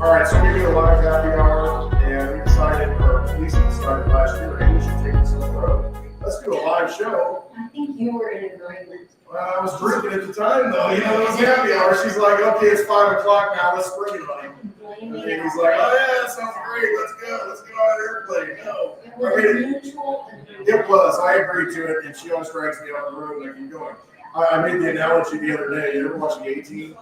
All right, so we do a live happy hour, and we decided, or Lisa decided last year, hey, we should take this on the road. Let's do a live show. I think you were in agreement. Well, I was drinking at the time, though. You know, it was happy hour. She's like, okay, it's 5 o'clock now. Let's bring it on him. And he's like, oh yeah, that sounds great. Let's go. Let's go on an airplane. No, It was mutual agreement. it was. I agreed to it, and she always drags me on the road, and I keep going. I made the analogy the other day. You ever watch the A-Team?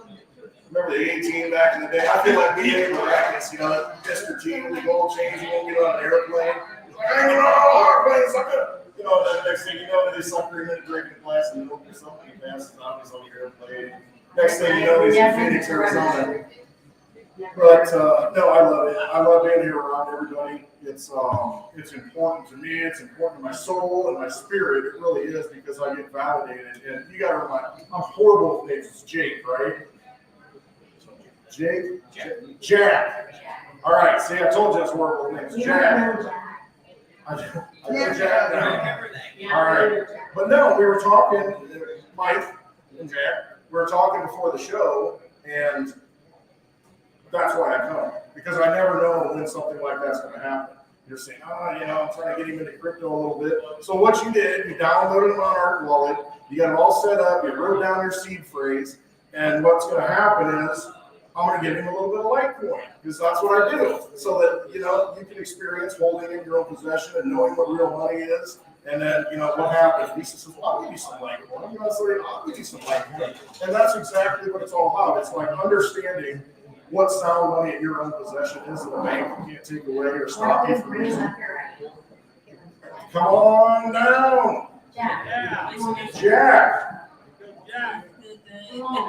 Remember the A-Team back in the day? I feel like we ain't miraculous, you know, Mr. T with the gold chains, you won't get on an airplane. He's like, I ain't on an airplane, sucker. You know, then the next thing you know, they sucker him in drinking a glass and milk or something, he passes out, he's on the airplane. Next thing you know, he's in Phoenix, Arizona. But no, I love it. I love being here around everybody. It's important to me. It's important to my soul and my spirit. It really is, because I get validated. And you got to remind, I'm horrible with names. It's Jake, right? Jake? Jack. All right. See, I told you it's horrible with names. Jack. I know Jack now. All right. But no, we were talking, Mike and Jack, we were talking before the show, and that's why I come, because I never know when something like that's going to happen. You're saying, you know, I'm trying to get him into crypto a little bit. So what you did, you downloaded an Arc wallet, you got it all set up, you wrote down your seed phrase, and what's going to happen is I'm going to give him a little bit of Litecoin, because that's what I do, so that, you know, you can experience holding it in your own possession and knowing what real money is. And then, you know, what happens? Lisa says, well, I'll give you some Litecoin. You know, so I'll give you some Litecoin. And that's exactly what it's all about. It's like understanding what sound money in your own possession is that a bank can't take away or stop you from using. Come on down. Jack.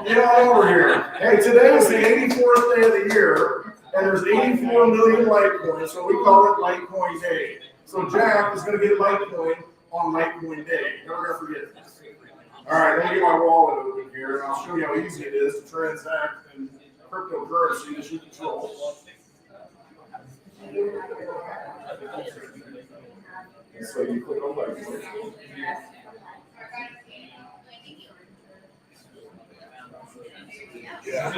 Get on over here. Hey, today is the 84th day of the year, and there's 84 million Litecoin, so we call it Litecoin Day. So Jack is going to get Litecoin on Litecoin Day. Never going to forget it. All right, let me get my wallet open here, and I'll show you how easy it is to transact in cryptocurrency that you control. So you click on Litecoin. Yeah.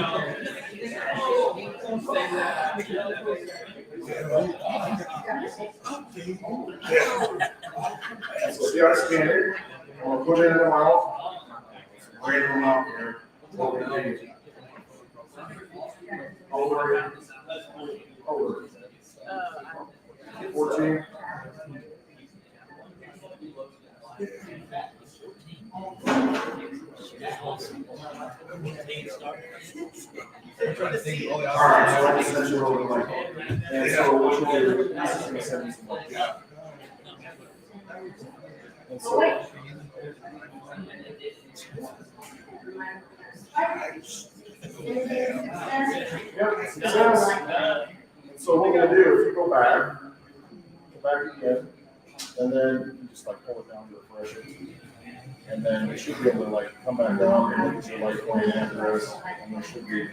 So see, I scan it. I'm going to put it in the mouth. Random amount here. Over it. Over it. 14. All right, so I just sent you over the Litecoin. And so what you do is just going to send you some Litecoin. And so, yep, success. So what we're going to do is you go back again, and then you just like pull it down to refresh it. And then it should be able to like come back down and look at your Litecoin address, and there should be.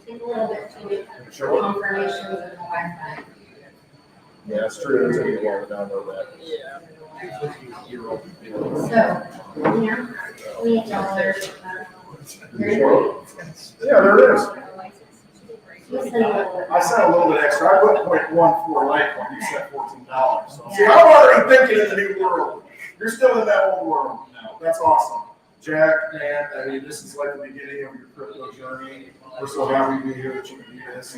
Take a little bit to Sure. confirmations and the Wi-Fi. Yeah, that's true. It'll take you a while to download that. So, here, $28. Yeah, there is. I sent a little bit extra. I put 0.14 Litecoin. You sent $14. So, see, I'm already thinking in the new world. You're still in that old world. That's awesome. Jack, man, I mean, this is like the beginning of your crypto journey. We're so happy to be here that you can do this.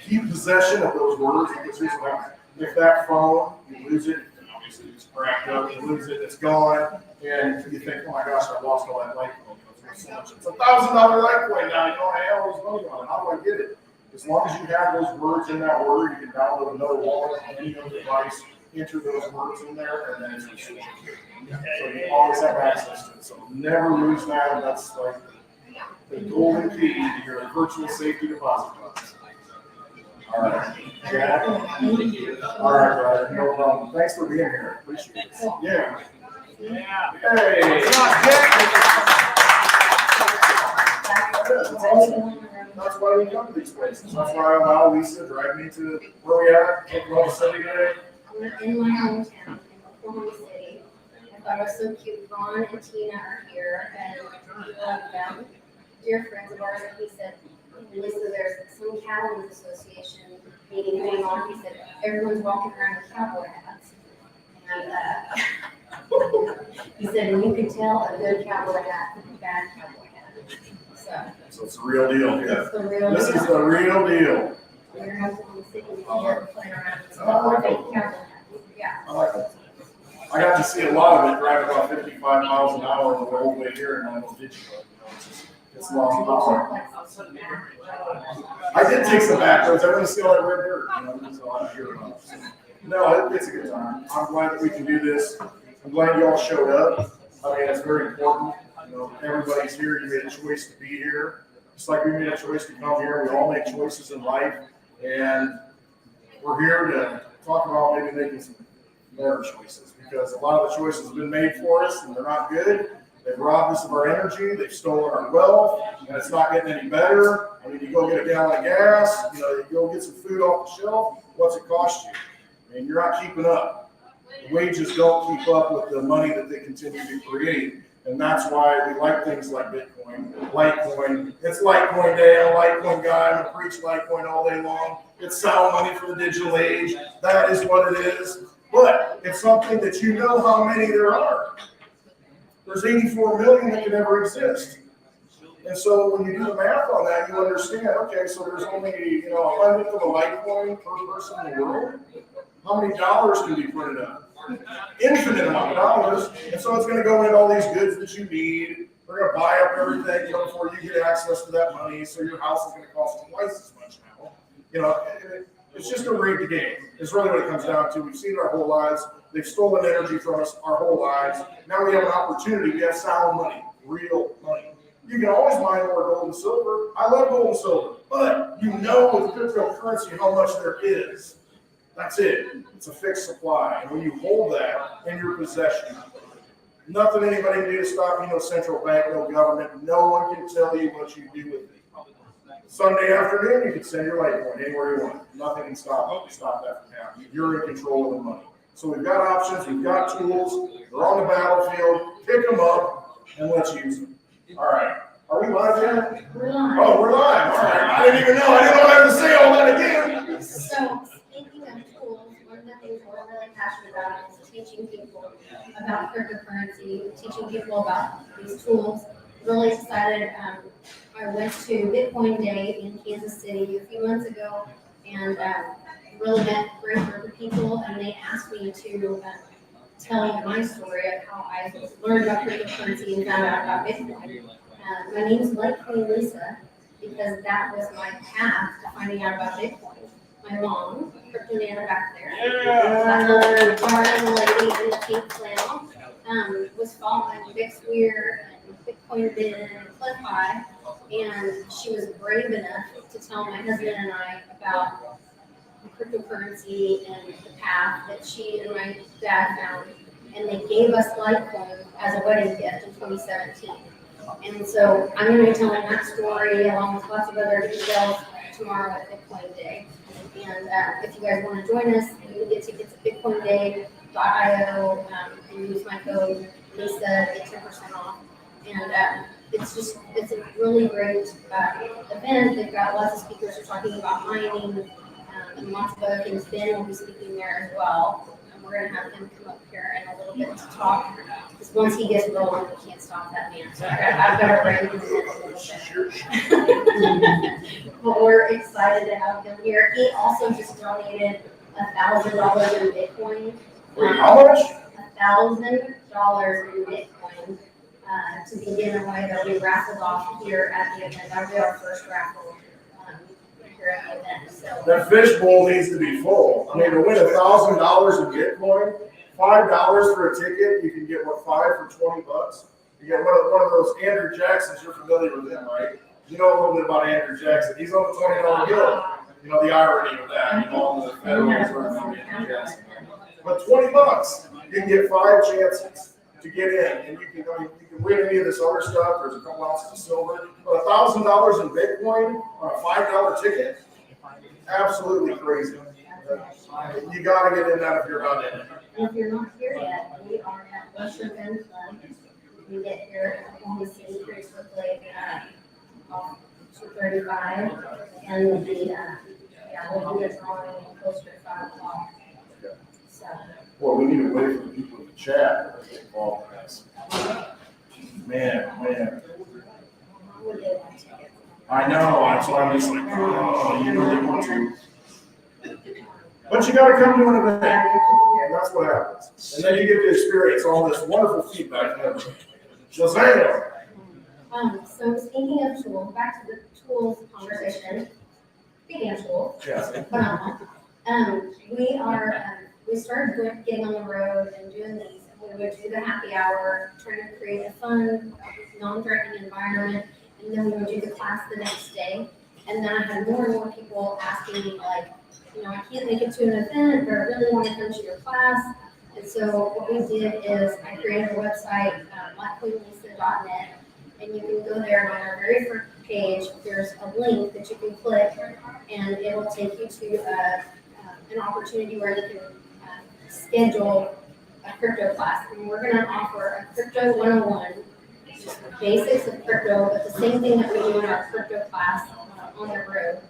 Keep possession of those words, because here's what happens. If that phone, you lose it, obviously it's cracked up, you lose it, it's gone, and you think, oh my gosh, I lost all that Litecoin. It's $1,000 Litecoin now, you know, I have all this money on it. How do I get it? As long as you have those words in that word, you can download another wallet on any other device, enter those words in there, and then it's received. So you always have access to it. So never lose that. That's like the golden key to your virtual safety deposit box. All right. Jack. All right, brother. No problem. Thanks for being here. Appreciate it. Yeah. Hey. That's awesome. That's why we come to these places. That's why I allow Lisa to drag me to where we are, Oklahoma City today. In my hometown, in Oklahoma City. I thought it was so cute. Vaughn and Tina are here, and we love them. Dear friends of ours, and he said, Lisa, there's some cattlemen's association meeting going on. He said everyone's walking around with cowboy hats. And he said, and you could tell a good cowboy hat from a bad cowboy hat. So it's the real deal. Yeah. It's the real This deal. is the real deal. Your husband in the city here playing around with some fake cowboy hats. Yeah. I like it. I got to see a lot of it driving about 55 miles an hour on the whole way here, and I almost did you. It's long power. I did take some back roads. I want to see all that red dirt. That's all I'm hearing about. No, it's a good time. I'm glad that we can do this. I'm glad you all showed up. I mean, it's very important. Everybody's here. You made a choice to be here. Just like we made a choice to come here. We all make choices in life. And we're here to talk about maybe making some better choices, because a lot of the choices have been made for us and they're not good. They've robbed us of our energy. They've stolen our wealth, and it's not getting any better. I mean, you go get a gallon of gas, you go get some food off the shelf. What's it cost you? I mean, you're not keeping up. The wages don't keep up with the money that they continue to create. And that's why we like things like Bitcoin, Litecoin. It's Litecoin Day. I'm a Litecoin guy. I'm going to preach Litecoin all day long. It's sound money for the digital age. That is what it is. But it's something that you know how many there are. There's 84 million that can ever exist. And so when you do the math on that, you understand, okay, so there's only, a 100th of a Litecoin per person in the world. How many dollars can be printed up? Infinite amount of dollars. And so it's going to go into all these goods that you need. They're going to buy up everything, before you get access to that money. So your house is going to cost twice as much now. It's just a rigged game. It's really what it comes down to. We've seen it our whole lives. They've stolen energy from us our whole lives. Now we have an opportunity. We have sound money, real money. You can always mine more gold and silver. I love gold and silver. But you know with cryptocurrency how much there is. That's it. It's a fixed supply. And when you hold that in your possession, nothing anybody can do to stop you, no central bank, no government. No one can tell you what you do with it. Sunday afternoon, you can send your Litecoin anywhere you want. Nothing can stop that from happening. You're in control of the money. So we've got options. We've got tools. They're on the battlefield. Pick them up and let's use them. All right. Are we live yet? We're live. Oh, we're live. All right. I didn't even know. I didn't know I had to say all that again. So, speaking of tools, one of the things we're really passionate about is teaching people about cryptocurrency, teaching people about these tools. Really excited. I went to Bitcoin Day in Kansas City a few months ago, and really met a great group of people, and they asked me to tell my story of how I learned about cryptocurrency and found out about Bitcoin. My name's Litecoin Lisa, because that was my path to finding out about Bitcoin. My mom, Crypto Nana back there, that little darling lady in the pink flannel, was following Bix Weir and Bitcoin Bin and Cliff High, and she was brave enough to tell my husband and I about cryptocurrency and the path that she and my dad found, and they gave us Litecoin as a wedding gift in 2017. And so I'm going to be telling that story along with lots of other details tomorrow at Bitcoin Day. And if you guys want to join us, you can get tickets at bitcoinday.io and use my code Lisa, get 10% off. And it's a really great event. They've got lots of speakers who are talking about mining and lots of other things. Ben will be speaking there as well. And we're going to have him come up here in a little bit to talk. Because once he gets rolling, we can't stop that man. So I've got to bring him in a little bit. But we're excited to have him here. He also just donated $1,000 in Bitcoin. How much? $1,000 in Bitcoin to begin away. They'll be raffled off here at the event. That'll be our first raffle here at the event. So that fishbowl needs to be full. I mean, to win $1,000 in Bitcoin, $5 for a ticket, you can get 5 for $20. You get one of those Andrew Jacksons. You're familiar with him, right? You know a little bit about Andrew Jackson. He's on the $20 bill. You know the irony of that. On the Federal Reserve from Andrew Jackson. But $20, you can get 5 chances to get in, and you can win any of this other stuff. There's a couple ounces of silver, but $1,000 in Bitcoin on a $5 ticket, absolutely crazy. You got to get in that if you're not in it. if you're not here yet, we are at Western Bend Club. You can get here at Oklahoma City pretty quickly. 2:35, and we'll do the drawing closer to 5 o'clock. So, Well, we need to wait for the people in the chat to get involved in this. Man. how would they like to get? I know, that's why I'm just like, oh, you really want to. But you gotta come to an event, and that's what happens. And then you get to experience all this wonderful feedback and everything. Shazam! So speaking of tools, back to the tools conversation. Speaking of tools, Yes. we started getting on the road and doing these. We would do the happy hour, trying to create a fun, non-threatening environment, and then we would do the class the next day. And then I had more and more people asking me, like, I can't make it to an event, but I really want to come to your class. And so what we did is I created a website, blackqueenlisa.net, and you can go there, and on our very first page, there's a link that you can click, and it will take you to an opportunity where you can schedule a crypto class. And we're going to offer a Crypto 101, just the basics of crypto, but the same thing that we do in our crypto class on the road.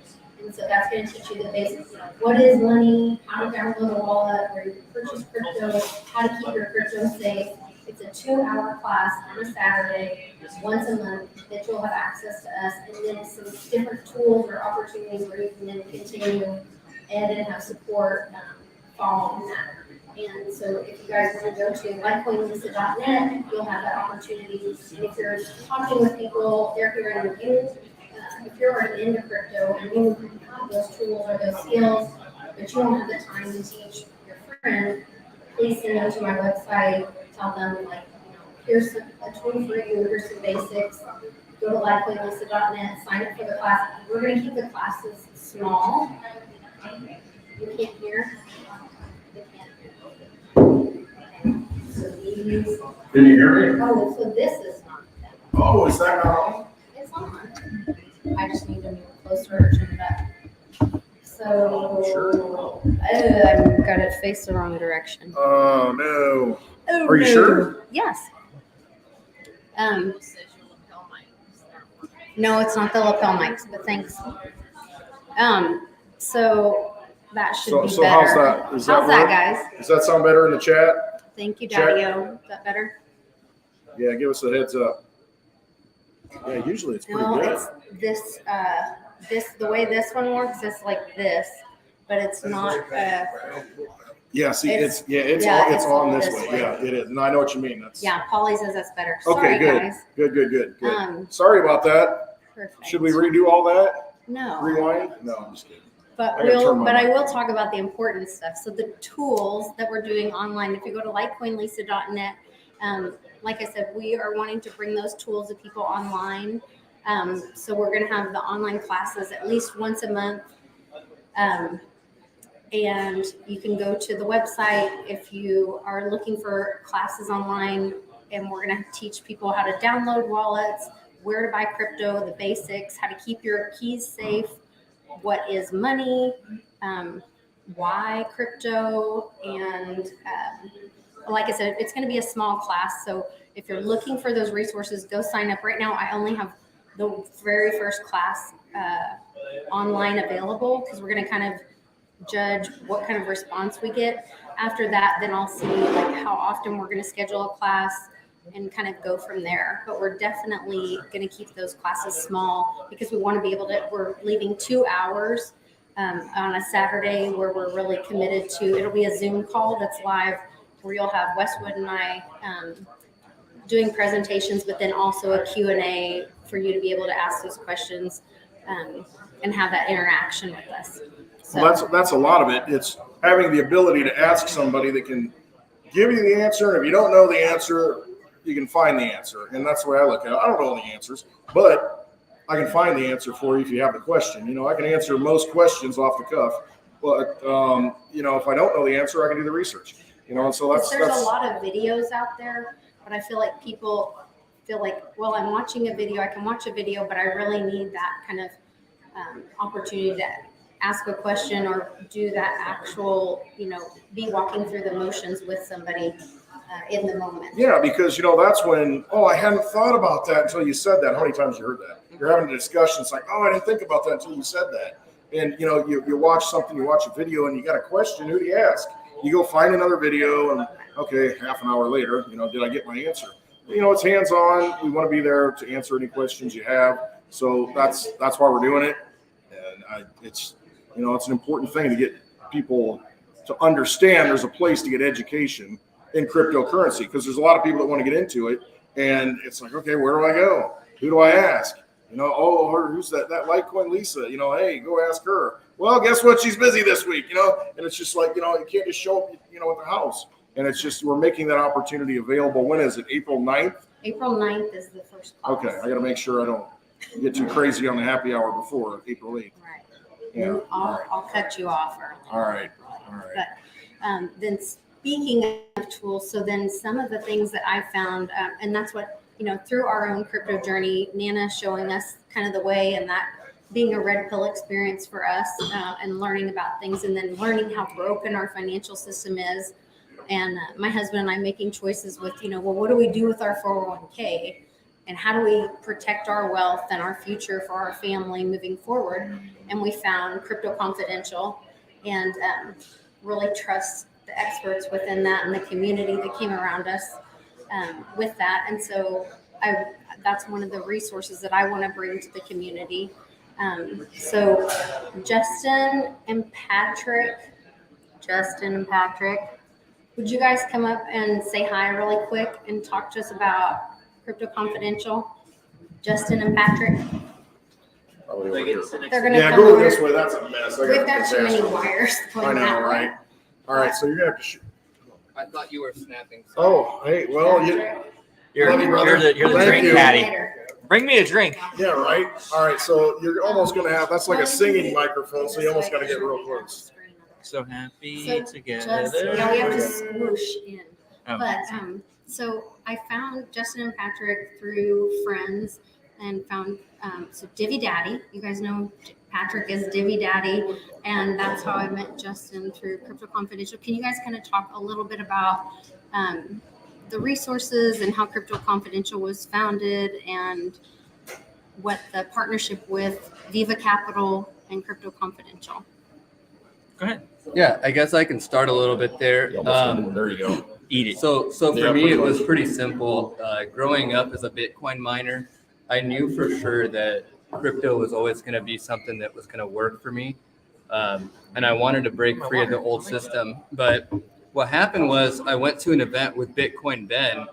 And so that's going to teach you the basics, what is money, how to download a wallet, where you can purchase crypto, how to keep your crypto safe. It's a 2-hour class on a Saturday, once a month, that you'll have access to us, and then some different tools or opportunities where you can then continue and have support following that. And so if you guys want to go to likequeenlisa.net, you'll have that opportunity. And if you're talking with people, they're hearing you. If you're already into crypto and you have those tools or those skills, but you don't have the time to teach your friend, please send them to my website. Tell them, like, here's a tool for you, here's some basics. Go to likequeenlisa.net, sign up for the class. We're going to keep the classes small. You can't hear? They can't hear. Okay. So these. Can you hear me? Oh, so this is not them. Oh, is that not on? It's on. I just need to move closer or turn it up. So, I've got it faced the wrong direction. Oh, no. Oh, Are you sure? Yes. No, it's not the lapel mics, but thanks. So that should be So better. how's that? How's that, guys? Does that sound better in the chat? Thank you, Check. Daddy-O. Is that better? Yeah, give us a heads up. Yeah, usually it's pretty No, good. it's the way this one works is like this, but it's not. Yeah, see, it's on this way. Yeah, it is. And I know what you mean. That's Yeah, Polly says that's better. okay. Sorry, Good. guys. Good. Sorry about that. Perfect. Should we redo all that? No. Rewind? No, I'm just kidding. But I will talk about the important stuff. So the tools that we're doing online, if you go to likequeenlisa.net, like I said, we are wanting to bring those tools to people online. So we're going to have the online classes at least once a month. And you can go to the website if you are looking for classes online, and we're going to teach people how to download wallets, where to buy crypto, the basics, how to keep your keys safe, what is money, why crypto, and like I said, it's going to be a small class. So if you're looking for those resources, go sign up. Right now, I only have the very first class online available, because we're going to kind of judge what kind of response we get. After that, then I'll see like how often we're going to schedule a class and kind of go from there. But we're definitely going to keep those classes small, because we want to be able to, we're leaving 2 hours on a Saturday where we're really committed to, it'll be a Zoom call that's live, where you'll have Westwood and I doing presentations, but then also a Q&A for you to be able to ask those questions and have that interaction with us. So Well, that's a lot of it. It's having the ability to ask somebody that can give you the answer. And if you don't know the answer, you can find the answer. And that's the way I look at it. I don't know the answers, but I can find the answer for you if you have the question. I can answer most questions off the cuff, but if I don't know the answer, I can do the research. And so there's a lot of videos out there, but I feel like people feel like, well, I'm watching a video, I can watch a video, but I really need that kind of opportunity to ask a question or do that actual, be walking through the motions with somebody in the moment. Yeah, because that's when, I hadn't thought about that until you said that. How many times you heard that? You're having a discussion. It's like, I didn't think about that until you said that. And you watch something, you watch a video, and you got a question. Who do you ask? You go find another video, and okay, half an hour later, did I get my answer? It's hands-on. We want to be there to answer any questions you have. So that's why we're doing it. And it's an important thing to get people to understand there's a place to get education in cryptocurrency, because there's a lot of people that want to get into it, and it's like, okay, where do I go? Who do I ask? Who's that Litecoin Lisa? Hey, go ask her. Well, guess what? She's busy this week, and it's just like, you can't just show up, at the house. And it's just, we're making that opportunity available. When is it? April 9th? April 9th is the first class. Okay, I got to make sure I don't get too crazy on the happy hour before April 8th. Right. Yeah. I'll cut you off early. All right. But then speaking of tools, so then some of the things that I found, and that's what, through our own crypto journey, Nana showing us kind of the way, and that being a red pill experience for us, and learning about things, and then learning how broken our financial system is. And my husband and I making choices with, what do we do with our 401k? And how do we protect our wealth and our future for our family moving forward? And we found Crypto Confidential, and really trust the experts within that and the community that came around us with that. And so that's one of the resources that I want to bring to the community. So Justin and Patrick, would you guys come up and say hi really quick and talk to us about Crypto Confidential? Justin and Patrick. They're going to come go over. this way. That's a mess. We've got too many wires going I know, that way. right? All right, so you're going to have to shoot. I thought you were snapping. Oh, hey, well, You're the Thank drink you. caddy. Later. Bring me a drink. yeah, right? All right, so you're almost going to have, that's like a singing microphone, so you almost got to get real close. So happy So together. yeah, we have to swoosh in. Oh. But so I found Justin and Patrick through friends, and found so Divvy Daddy. You guys know Patrick is Divvy Daddy, and that's how I met Justin, through Crypto Confidential. Can you guys kind of talk a little bit about the resources and how Crypto Confidential was founded, and what the partnership with Viva Capital and Crypto Confidential? Go ahead. Yeah, I guess I can start a little bit there. There you go. Eat it. So for Yeah, me, pretty it was much. pretty simple. Growing up as a Bitcoin miner, I knew for sure that crypto was always going to be something that was going to work for me. And I wanted to break free of the old system. But what happened was I went to an event with Bitcoin Ben,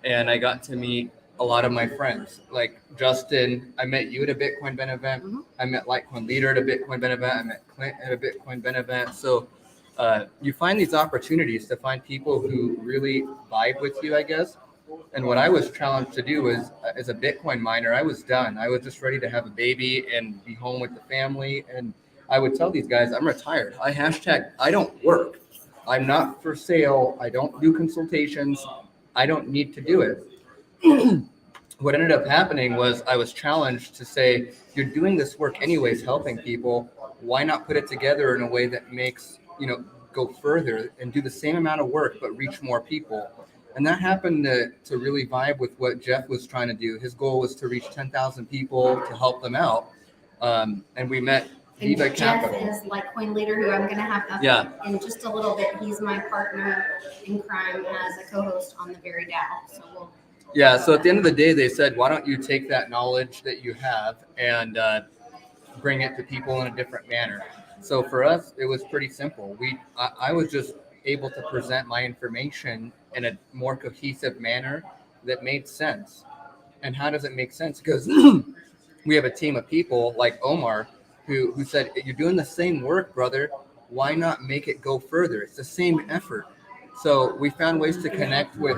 and I got to meet a lot of my friends. Like Justin, I met you at a Bitcoin Ben event. Mm-hmm. I met Litecoin Leader at a Bitcoin Ben event. I met Clint at a Bitcoin Ben event. So you find these opportunities to find people who really vibe with you, I guess. And what I was challenged to do was, as a Bitcoin miner, I was done. I was just ready to have a baby and be home with the family. And I would tell these guys, I'm retired. I don't work. I'm not for sale. I don't do consultations. I don't need to do it. What ended up happening was I was challenged to say, you're doing this work anyways, helping people. Why not put it together in a way that makes, go further and do the same amount of work, but reach more people? And that happened to really vibe with what Jeff was trying to do. His goal was to reach 10,000 people to help them out. And we met And Viva Jeff Capital. is Litecoin Leader, who I'm going to have up Yeah. in just a little bit. He's my partner in crime as a co-host on the Very DAO. So Yeah, so at the end of the day, they said, why don't you take that knowledge that you have and bring it to people in a different manner? So for us, it was pretty simple. I was just able to present my information in a more cohesive manner that made sense. And how does it make sense? Because we have a team of people like Omar who said, you're doing the same work, brother. Why not make it go further? It's the same effort. So we found ways to connect with,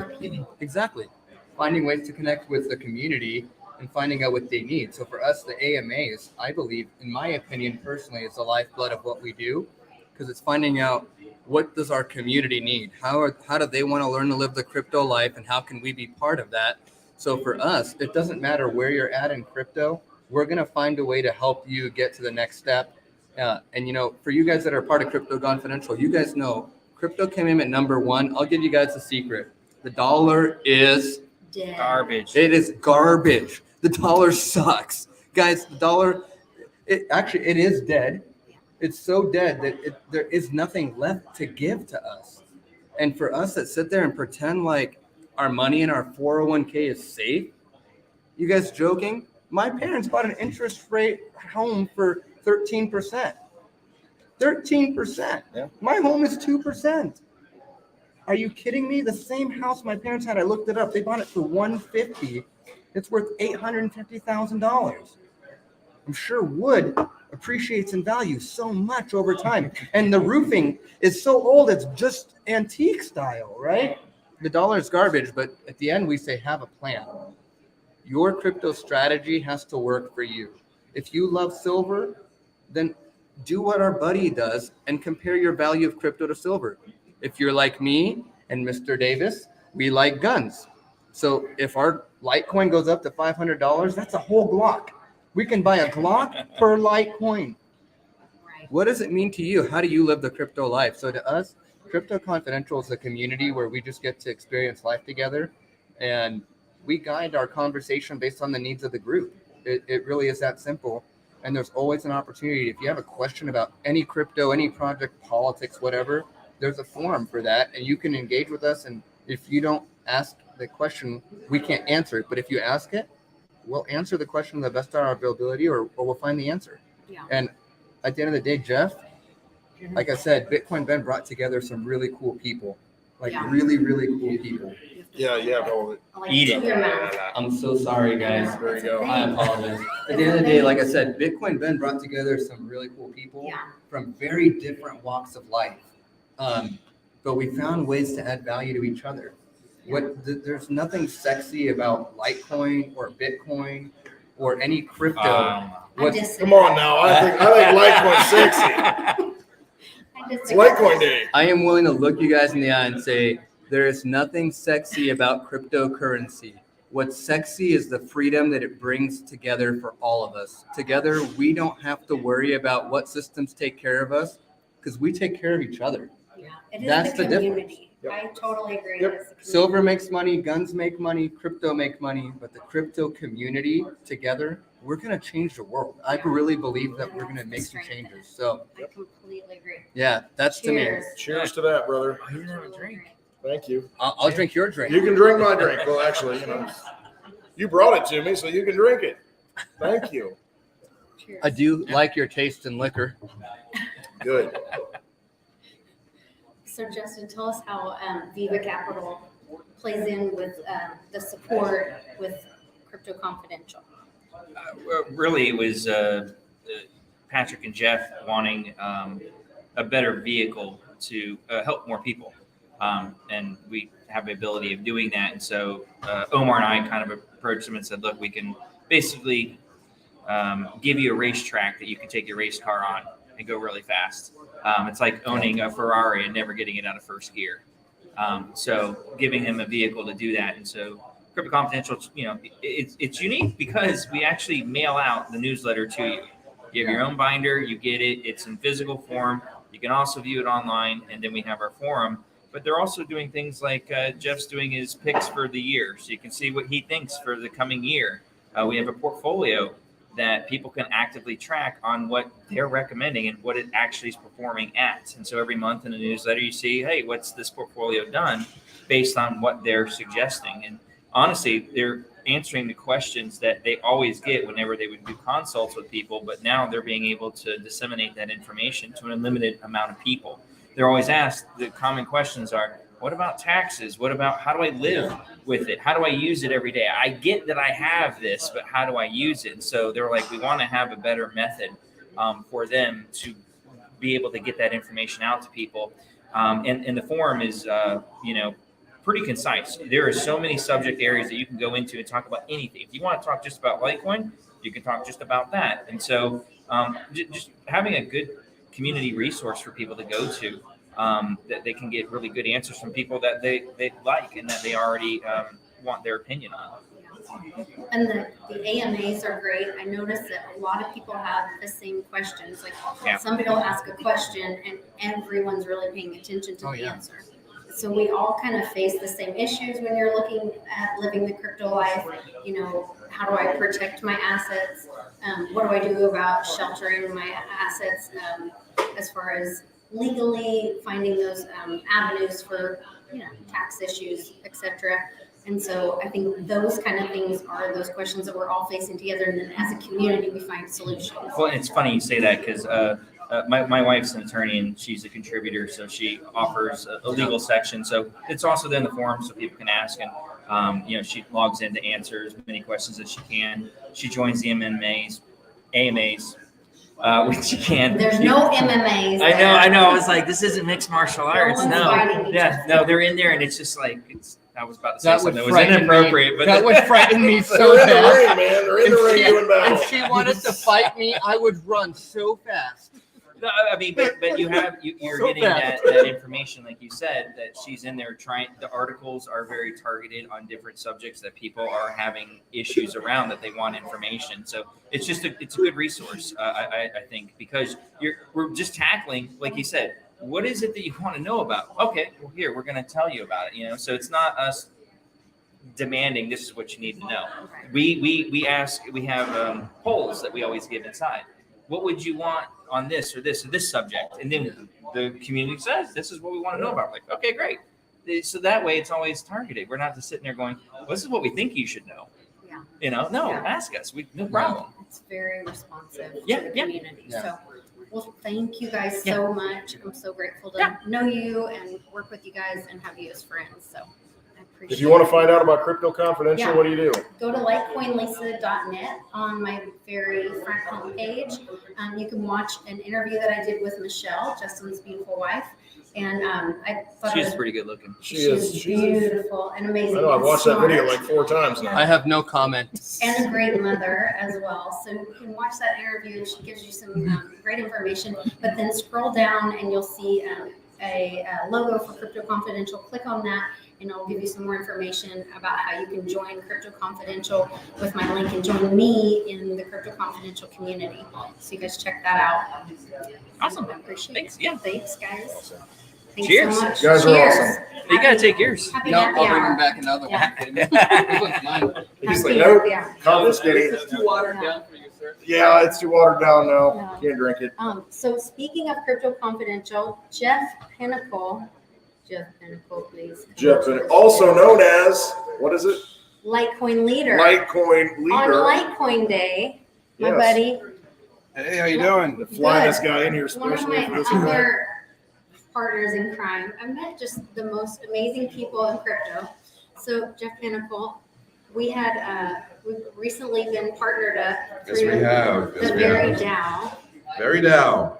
finding ways to connect with the community and finding out what they need. So for us, the AMAs, I believe, in my opinion, personally, is the lifeblood of what we do, because it's finding out what does our community need? How do they want to learn to live the crypto life, and how can we be part of that? So for us, it doesn't matter where you're at in crypto. We're going to find a way to help you get to the next step. And for you guys that are part of Crypto Confidential, you guys know crypto came in at number 1. I'll give you guys a secret. The dollar is Dead. Garbage. It is garbage. The dollar sucks. Guys, the dollar, it is dead. It's so dead that there is nothing left to give to us. And for us that sit there and pretend like our money in our 401k is safe, you guys joking? My parents bought an interest rate home for 13%. 13%. Yeah. My home is 2%. Are you kidding me? The same house my parents had, I looked it up. They bought it for $150. It's worth $850,000. I'm sure wood appreciates in value so much over time. And the roofing is so old, it's just antique style, right? The dollar is garbage, but at the end we say have a plan. Your crypto strategy has to work for you. If you love silver, then do what our buddy does and compare your value of crypto to silver. If you're like me and Mr. Davis, we like guns. So if our Litecoin goes up to $500, that's a whole Glock. We can buy a Glock per Litecoin. Right. What does it mean to you? How do you live the crypto life? So to us, Crypto Confidential is a community where we just get to experience life together, and we guide our conversation based on the needs of the group. It really is that simple. And there's always an opportunity. If you have a question about any crypto, any project, politics, whatever, there's a forum for that, and you can engage with us. And if you don't ask the question, we can't answer it. But if you ask it, we'll answer the question to the best of our availability, or we'll find the answer. Yeah. And at the end of the day, Jeff, like I said, Bitcoin Ben brought together some really cool people, really, really cool people. Yeah, all of it. Like Eat chew it. your mouth. I'm so sorry, guys. There you go. I apologize. At the end of the day, like I said, Bitcoin Ben brought together some really cool people Yeah. from very different walks of life. But we found ways to add value to each other. There's nothing sexy about Litecoin or Bitcoin or any crypto. I disagree. Come on now, I think Litecoin's sexy. I It's disagree. Litecoin day. I am willing to look you guys in the eye and say, there is nothing sexy about cryptocurrency. What's sexy is the freedom that it brings together for all of us. Together, we don't have to worry about what systems take care of us because we take care of each other. Yeah. It is That's the the difference. community. I totally agree. Yep. It is the community. Silver makes money, guns make money, crypto make money, but the crypto community together, we're going to change the world. I really believe that we're going to make some changes. So, I completely agree. yeah, that's to me. Cheers. Cheers to that, brother. Oh, you didn't have a drink. Thank you. I'll drink your drink. You can drink my drink. Well, actually, you brought it to me, so you can drink it. Thank you. Cheers. I do like your taste in liquor. Good. So Justin, tell us how Viva Capital plays in with the support with Crypto Confidential. Really, it was Patrick and Jeff wanting a better vehicle to help more people. And we have the ability of doing that. And so Omar and I kind of approached them and said, look, we can basically give you a racetrack that you can take your race car on and go really fast. It's like owning a Ferrari and never getting it out of first gear. So giving him a vehicle to do that. And so Crypto Confidential, it's unique because we actually mail out the newsletter to you. You have your own binder, you get it, it's in physical form. You can also view it online, and then we have our forum. But they're also doing things like Jeff's doing his picks for the year, so you can see what he thinks for the coming year. We have a portfolio that people can actively track on what they're recommending and what it actually is performing at. And so every month in the newsletter, you see, hey, what's this portfolio done based on what they're suggesting? And honestly, they're answering the questions that they always get whenever they would do consults with people, but now they're being able to disseminate that information to an unlimited amount of people. They're always asked, the common questions are, what about taxes? What about how do I live with it? How do I use it every day? I get that I have this, but how do I use it? And so they're like, we want to have a better method for them to be able to get that information out to people. And the forum is, pretty concise. There are so many subject areas that you can go into and talk about anything. If you want to talk just about Litecoin, you can talk just about that. And so just having a good community resource for people to go to, that they can get really good answers from people that they like and that they already want their opinion on. And the AMAs are great. I noticed that a lot of people have the same questions. Like Yeah. somebody will ask a question and everyone's really paying attention to Oh, the yeah. answer. So we all kind of face the same issues when you're looking at living the crypto life. You know, how do I protect my assets? What do I do about sheltering my assets as far as legally finding those avenues for, you know, tax issues, etc. And so I think those kind of things are those questions that we're all facing together, and then as a community, we find solutions. Well, it's funny you say that because my wife's an attorney and she's a contributor, so she offers a legal section. So it's also then the forum so people can ask, and you know, she logs in to answer as many questions as she can. She joins the AMAs, when she can. There's no MMAs. I know. I was like, this isn't mixed martial arts. one's No, fighting each yeah, other. no, they're in there, and it's just like I was about to say That something would that was frighten inappropriate, me. but That would frighten me so They're in the bad. ring, man. They're in the ring doing battle. If she wanted to fight me, I would run so fast. No, I mean, but you're So getting bad. that information, like you said, that she's in there trying. The articles are very targeted on different subjects that people are having issues around that they want information. So it's just it's a good resource, I think, because we're just tackling, like you said, what is it that you want to know about? Okay, well here we're going to tell you about it. You know, so it's not us demanding this is what you need to know. We ask. We have polls that we always give inside. What would you want on this or this subject? And then the community says, this is what we want to know about. Like, okay, great. So that way it's always targeted. We're not just sitting there going, well, this is what we think you should know. Yeah. You know, no, Yeah. ask us. No problem. It's very responsive Yeah, to the yeah. community. Yeah. So, well, thank you guys Yeah. so much. I'm so grateful to Yeah. know you and work with you guys and have you as friends. So I appreciate If you want it. to find out about Crypto Confidential, Yeah. what do you do? Go to litecoinlisa.net on my very front homepage. You can watch an interview that I did with Michelle, Justin's beautiful wife. And I thought She's it was, pretty good looking. she's beautiful and I amazing. know, I've and watched that video smart. like 4 times now. I have no comment. And a great mother as well. So you can watch that interview. She gives you some great information. But then scroll down and you'll see a logo for Crypto Confidential. Click on that and it'll give you some more information about how you can join Crypto Confidential with my link and join me in the Crypto Confidential community. So you guys check that out. Awesome. I appreciate Thanks. it. Yeah. Thanks, guys. Thanks Cheers. so much. You guys are Cheers. awesome. You gotta take yours. Happy No, happy I'll bring hour. him back another Yeah. one. This one's mine. He's like, Happy nope, happy hour. confiscating. This is too watered down for you, sir. Yeah, it's too watered down now. No. Can't drink it. So speaking of Crypto Confidential, Jeff Pinnacle, please. Jeff, also known as, what is it? Litecoin leader. Litecoin On leader. Litecoin Day, my Yes. buddy, Hey, how you doing? The flyest Good. guy in here one of especially my for this event. other partners in crime. I've met just the most amazing people in crypto. So Jeff Pinnacle, we've recently been partnered up Yes, through we have. Yes, the we Very have. DAO. Very down.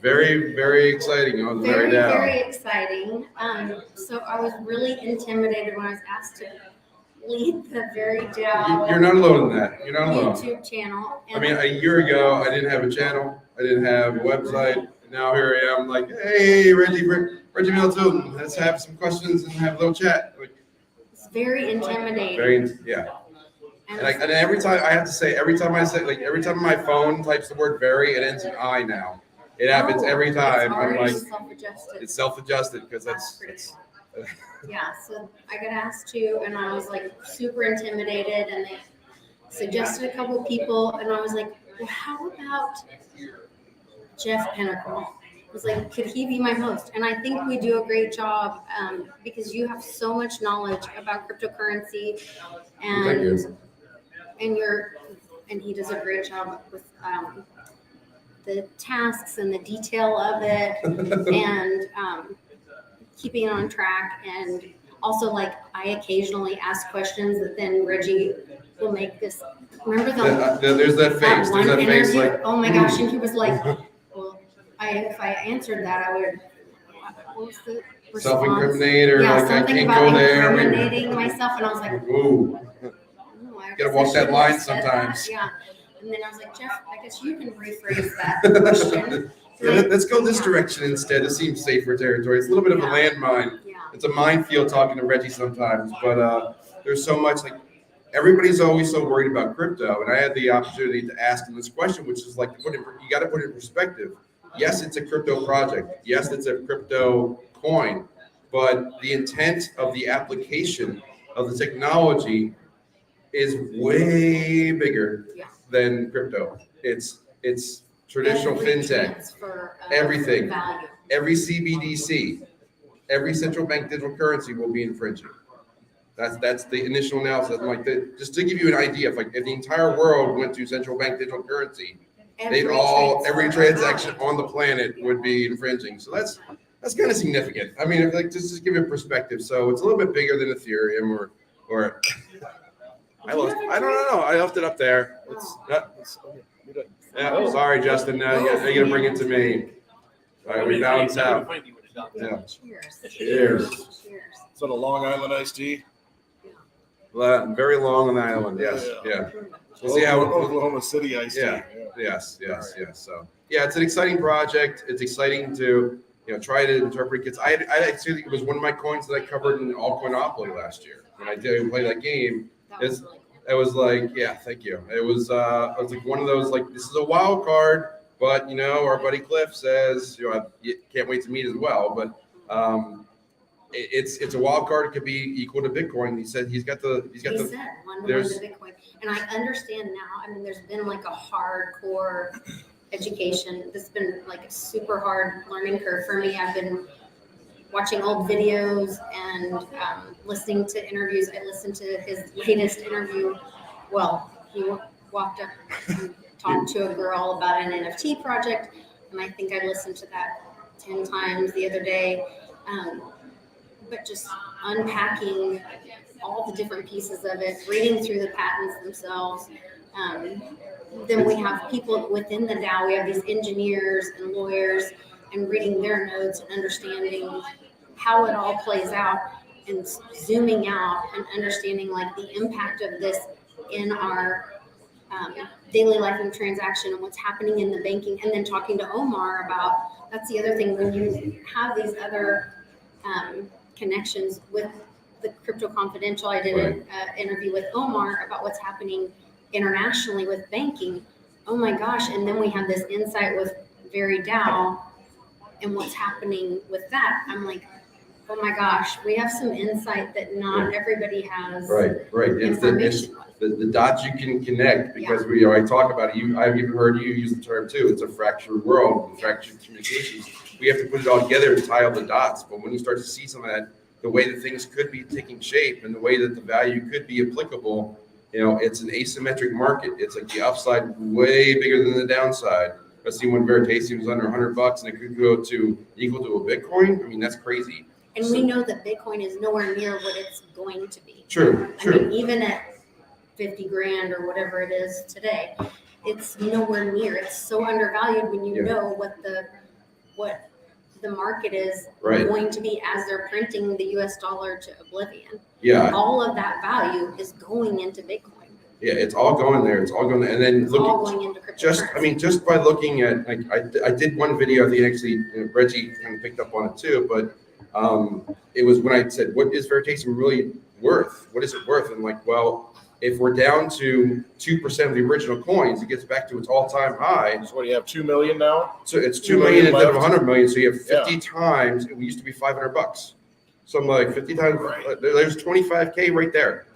Very, very exciting. On the very down. Very exciting. So I was really intimidated when I was asked to lead the Very DAO You're not alone in that. You're not alone. YouTube channel. I mean, a year ago, I didn't have a channel. I didn't have a website. And now here I am, like, hey, Reggie Middleton, let's have some questions and have a little chat. Like, It's very intimidating. yeah. And And every time I have to say, every time my phone types the word "very," it ends in "I" now. It happens every time. It's I'm already like, self-adjusted. it's self-adjusted because That's that's. pretty cool. Yeah, so I got asked to, and I was like super intimidated, and they suggested a couple people, and I was like, well, how about Jeff Pinnacle? I was like, could he be my host? And I think we do a great job because you have so much knowledge about cryptocurrency, Thank you. and he does a great job with the tasks and the detail of it, and keeping it on track. And also, like, I occasionally ask questions that then Reggie will make this. Remember There's that face. one There's that face interview? like. Oh my gosh! And he was like, "Well, if I answered that, I would." What was the response? Self-incriminate or Yeah, like I something can't about go there. incriminating myself, and I was like, Ooh. "Oh, I Gotta guess I walk that shouldn't line have said sometimes. that." Yeah, and then I was like, Jeff, I guess you can rephrase that question. Yeah, let's go this Yeah. direction instead. It seems safer territory. It's a little bit of a Yeah. landmine. Yeah. It's a minefield talking to Reggie sometimes, but there's so much like everybody's always so worried about crypto, and I had the opportunity to ask them this question, which is like, you got to put it in perspective. Yes, it's a crypto project. Yes, it's a crypto coin, but the intent of the application of the technology is way bigger than crypto. It's traditional Every fintech, transfer of everything, value. every CBDC, every central bank digital currency will be infringing. That's the initial analysis. I'm like, just to give you an idea, if the entire world went to central bank digital currency, every transaction on the planet would be infringing. So that's kind of significant. I mean, just to give it perspective. So it's a little bit bigger than Ethereum or I don't know. I left it up there. Yeah, sorry, Justin. Now you gotta bring it to me. All right, we balance out. Yeah. Cheers. Is that a Long Island iced tea? Very long on the island. Yes. Yeah. We'll see how Oklahoma City iced tea. Yeah. Yes. So yeah, it's an exciting project. It's exciting to try to interpret kids. I actually, it was one of my coins that I covered in Altcoinopoly last year when I did play that game. It was like, yeah, thank you. It was like one of those, like, this is a wild card, but our buddy Cliff says, I can't wait to meet as well. But it's a wild card. It could be equal to Bitcoin. He said he said 1 to 1 to Bitcoin, and I understand now. I mean, there's been like a hardcore education. This has been like a super hard learning curve for me. I've been watching old videos and listening to interviews. I listened to his latest interview. Well, he walked up and talked to a girl about an NFT project, and I think I listened to that 10 times the other day. But just unpacking all the different pieces of it, reading through the patents themselves. Then we have people within the DAO. We have these engineers and lawyers, and reading their notes and understanding how it all plays out, and zooming out and understanding like the impact of this in our daily life and transaction and what's happening in the banking, and then talking to Omar about, that's the other thing, when you have these other connections with the Crypto Confidential. I did an interview with Omar about what's happening internationally with banking. Oh my gosh. And then we have this insight with Very DAO and what's happening with that. I'm like, oh my gosh, we have some insight that not everybody has. Right. It's the dots you can connect, because I talk about it. I've even heard you use the term too. It's a fractured world, fractured communications. We have to put it all together to tie all the dots. But when you start to see some of that, the way that things could be taking shape and the way that the value could be applicable, it's an asymmetric market. It's like the upside way bigger than the downside. I've seen when Veritasium was under $100 and it could go to equal to a Bitcoin. I mean, that's crazy. And we know that Bitcoin is nowhere near what it's going to be. True. I mean, even at 50 grand or whatever it is today, it's nowhere near. It's so undervalued when you know what the market is going to be as they're printing the US dollar to oblivion. Yeah. All of that value is going into Bitcoin. Yeah, it's all going there. It's all going there. And then going into cryptocurrency. just by looking at, like, I did one video, I think actually Reggie kind of picked up on it too, but it was when I said, what is Veritasium really worth? What is it worth? And like, well, if we're down to 2% of the original coins, it gets back to its all-time high. So what do you have, 2 million now? So it's 2 million instead of 100 million. So you have 50 times. It used to be $500. So I'm like, 50 times. There's 25K right there.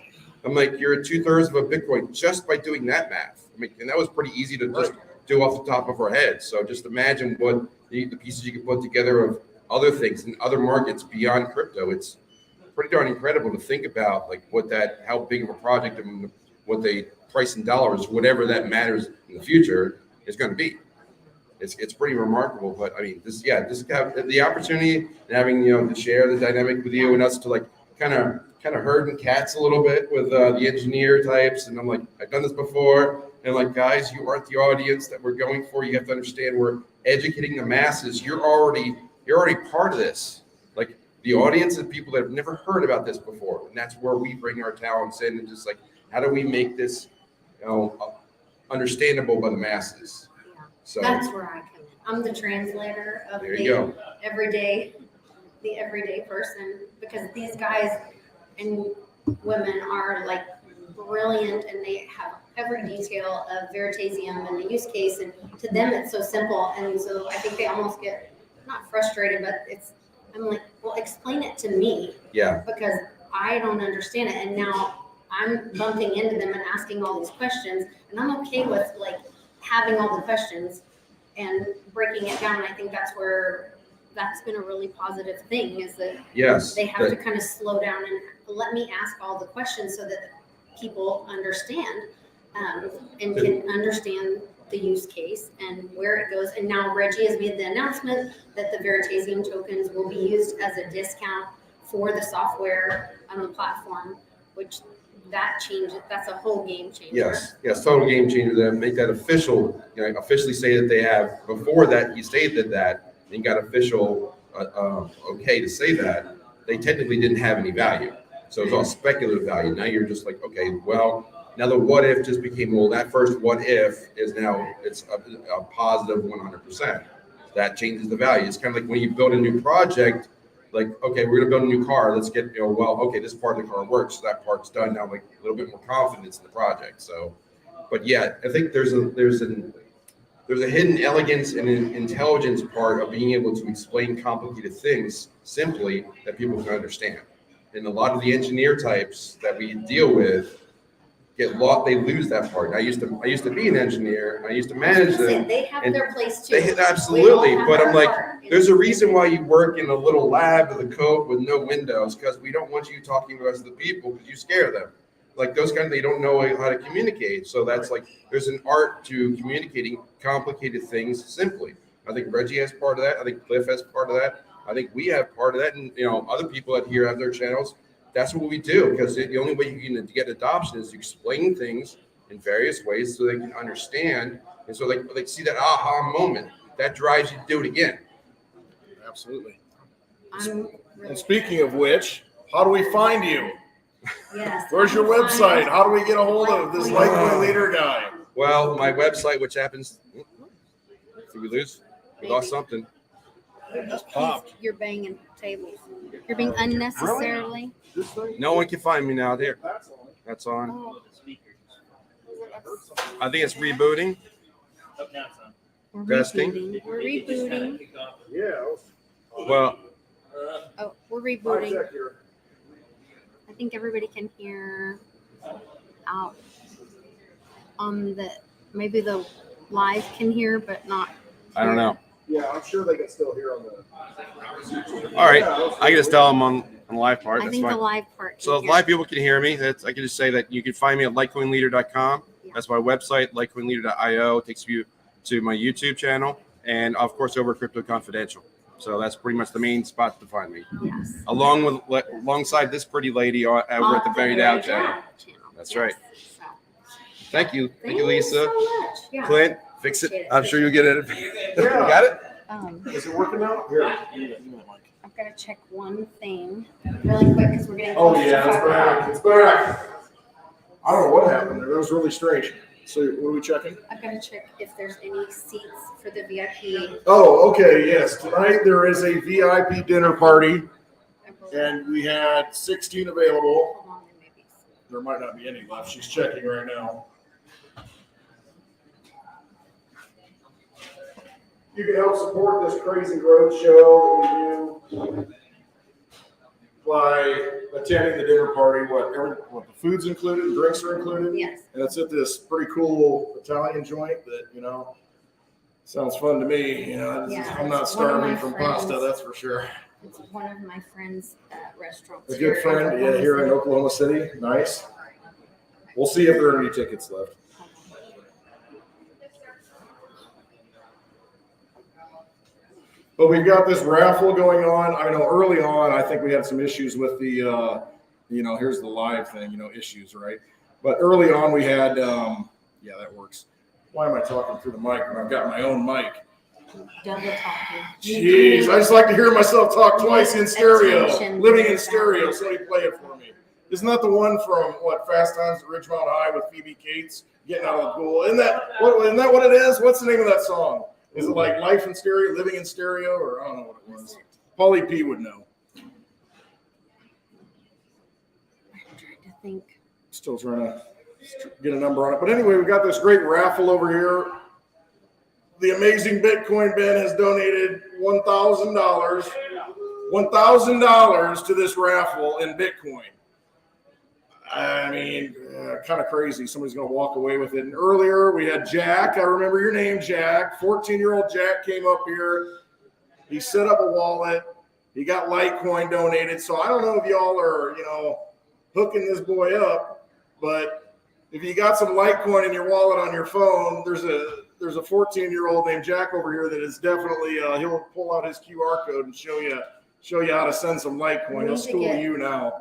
I'm like, you're at 2/3 of a Bitcoin just by doing that math. I mean, and that was pretty easy to just do off the top of our heads. So just imagine what the pieces you can put together of other things and other markets beyond crypto. It's pretty darn incredible to think about, like, how big of a project and what they price in dollars, whatever that matters in the future, is going to be. It's pretty remarkable. But I mean, just have the opportunity and having to share the dynamic with you and us to like kind of herding cats a little bit with the engineer types. And I'm like, I've done this before, and like, guys, you aren't the audience that we're going for. You have to understand we're educating the masses. You're already part of this. Like, the audience and people that have never heard about this before. And that's where we bring our talents in, and just like, how do we make this, understandable by the masses? Yeah. So that's where I come in. I'm the translator of the everyday person, because these guys and women are like brilliant, and they have every detail of Veritasium and the use case, and to them it's so simple, and so I think they almost get not frustrated, but I'm like, well, explain it to me Yeah. because I don't understand it, and now I'm bumping into them and asking all these questions, and I'm okay with like having all the questions and breaking it down. And I think that's been a really positive thing, is that Yes. they have to kind of slow down and let me ask all the questions so that people understand and can understand the use case and where it goes. And now Reggie has made the announcement that the Veritasium tokens will be used as a discount for the software on the platform, which that changes, that's a whole game changer. Yes, total game changer. Then make that official. Officially say that they have. Before that, you stated that and got official okay to say that. They technically didn't have any value, so it was all speculative value. Now you're just like, okay, well, now the what if just became, well, that first what if is now it's a positive 100%. That changes the value. It's kind of like when you build a new project. Like, okay, we're gonna build a new car. Let's get, well, okay, this part of the car works. So that part's done now. Like a little bit more confidence in the project. So, but yeah, I think there's a hidden elegance and an intelligence part of being able to explain complicated things simply that people can understand. And a lot of the engineer types that we deal with get lost. They lose that part. I used to be an engineer. I used to manage them. They have and their place too. absolutely, We all have but our I'm like, part. there's a reason why you work in a little lab with a code with no windows, because we don't want you talking to us, the people, because you scare them. Like those kind of, they don't know how to communicate. So that's like, there's an art to communicating complicated things simply. I think Reggie has part of that. I think Cliff has part of that. I think we have part of that. And, other people that here have their channels. That's what we do, because the only way you can get adoption is to explain things in various ways so they can understand. And so they see that aha moment that drives you to do it again. Absolutely. I'm really And speaking of which, how do we find you? Yes. Where's your website? How do we get a hold of this Litecoin leader guy? Well, my website, which happens, did we lose? We lost something. It just popped. You're banging tables. You're being unnecessarily. No one can find me now. There, that's on. Oh, I think it's rebooting. we're Testing. rebooting. We're rebooting. Yeah. Well, Oh, we're rebooting. I think everybody can hear out on maybe the live can hear, but not. I don't know. Yeah, I'm sure they can still hear on the. All right, I can just tell them on the live part. I That's think fine. the live part. So can live hear. people can hear me. I can just say that you can find me at litecoinleader.com. That's my website. Litecoinleader.io takes you to my YouTube channel, and of course over Crypto Confidential. So that's pretty much the main spot to find me. Yes. Alongside this pretty lady over at the Very Down channel. That's Yes. right. So, Thank you, thank you Lisa. so much. Yeah. Clint, fix it. Appreciate it. I'm sure you'll get it. You got it? Is it working now? Here. I've got to check one thing really quick because we're getting. Oh close to yeah, it's 5 back. It's back. I don't know what happened there. That was really strange. So what are we checking? I've got to check if there's any seats for the VIP. Oh, okay. Yes. Tonight there is a VIP dinner party, and we had 16 available. Hold on, there may be. There might not be any left. She's checking right now. You can help support this crazy road show that we do by attending the dinner party. What the food's included, and drinks are included. Yes. And it's at this pretty cool Italian joint that, sounds fun to me. Yeah, I'm not it's one of starving my from friends. pasta, that's for sure. It's one of my friends' restaurants. A here good in friend, Oklahoma here in City. Oklahoma City. Nice. We'll see if there are any tickets left. But we've got this raffle going on. I know early on, I think we had some issues with the, here's the live thing, issues, right? But early on we had, yeah, that works. Why am I talking through the mic when I've got my own mic? Double talking. Jeez, I just like to hear myself talk twice in stereo, Attention. living in stereo. Somebody play it for me. Isn't that the one from Fast Times at Ridgemont High with Phoebe Cates getting out of the pool? Isn't that what it is? What's the name of that song? Is it like Life in Stereo, Living in Stereo, or I don't know what it was. Paulie P would know. I'm trying to think. Still trying to get a number on it. But anyway, we got this great raffle over here. The amazing Bitcoin Ben has donated $1,000. $1,000 to this raffle in Bitcoin. I mean, kind of crazy. Somebody's going to walk away with it. And earlier we had Jack. I remember your name, Jack. 14-year-old Jack came up here. He set up a wallet. He got Litecoin donated. So I don't know if y'all are, hooking this boy up, but if you got some Litecoin in your wallet on your phone, there's a 14-year-old named Jack over here that is definitely he'll pull out his QR code and show you how to send some Litecoin. He'll school you now.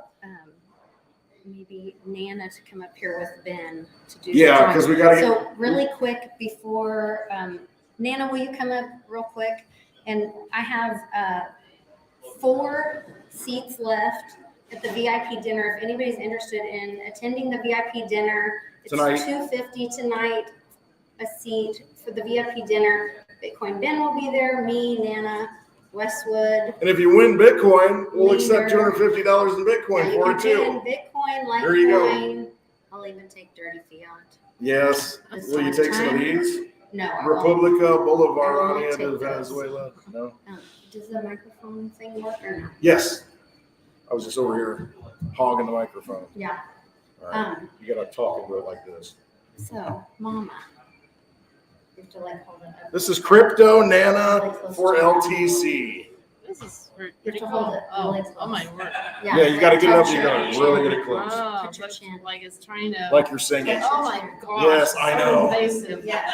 Maybe Nana to come up here with Ben to do. Yeah, because we got to get. So really quick before Nana, will you come up real quick? And I have 4 seats left at the VIP dinner. If anybody's interested in attending the VIP dinner, it's $250 tonight a seat for the VIP dinner. Bitcoin Ben will be there. Me, Nana, Westwood. And if you win Bitcoin, we'll accept $250 in Bitcoin for it too. Bitcoin, Litecoin. There you go. I'll even take dirty fiat. Yes. Will you take some of these? No. Republica Boulevard, I won't take Venezuela. No. Does the microphone thing work or no? Yes. I was just over here hogging the microphone. Yeah. All right. You gotta talk into it like this. So, Mama. You have to hold it up. This is Crypto Nana for LTC. This is You pretty have to hold cool. it Oh, really close. oh my word. Yeah, you gotta get it up. touch You your gotta chin. really get it close. Oh, Touch your that's chin. like it's trying to. Like you're singing. Oh my gosh. Yes, I know. So invasive. Yes.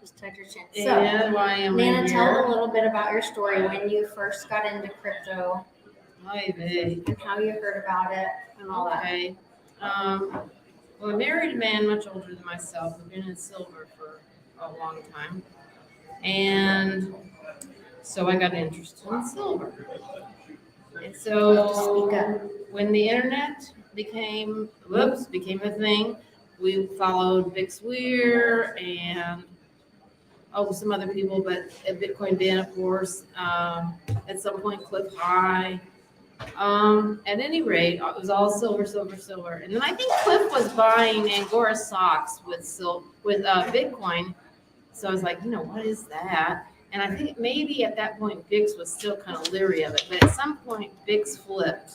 Just touch your chin. So, And why am I Nana, tell here? a little bit about your story when you first got into crypto Hi, babe. and how you heard about it and all that. Okay. Well, I married a man much older than myself. I've been in silver for a long time. And so I got interested in silver. And so Speak up. when the internet became a thing, we followed Bix Weir and some other people, but Bitcoin Ben, of course, at some point Cliff High. At any rate, it was all silver. And then I think Cliff was buying Angora socks with Bitcoin. So I was like, what is that? And I think maybe at that point, Bix was still kind of leery of it. But at some point, Bix flipped.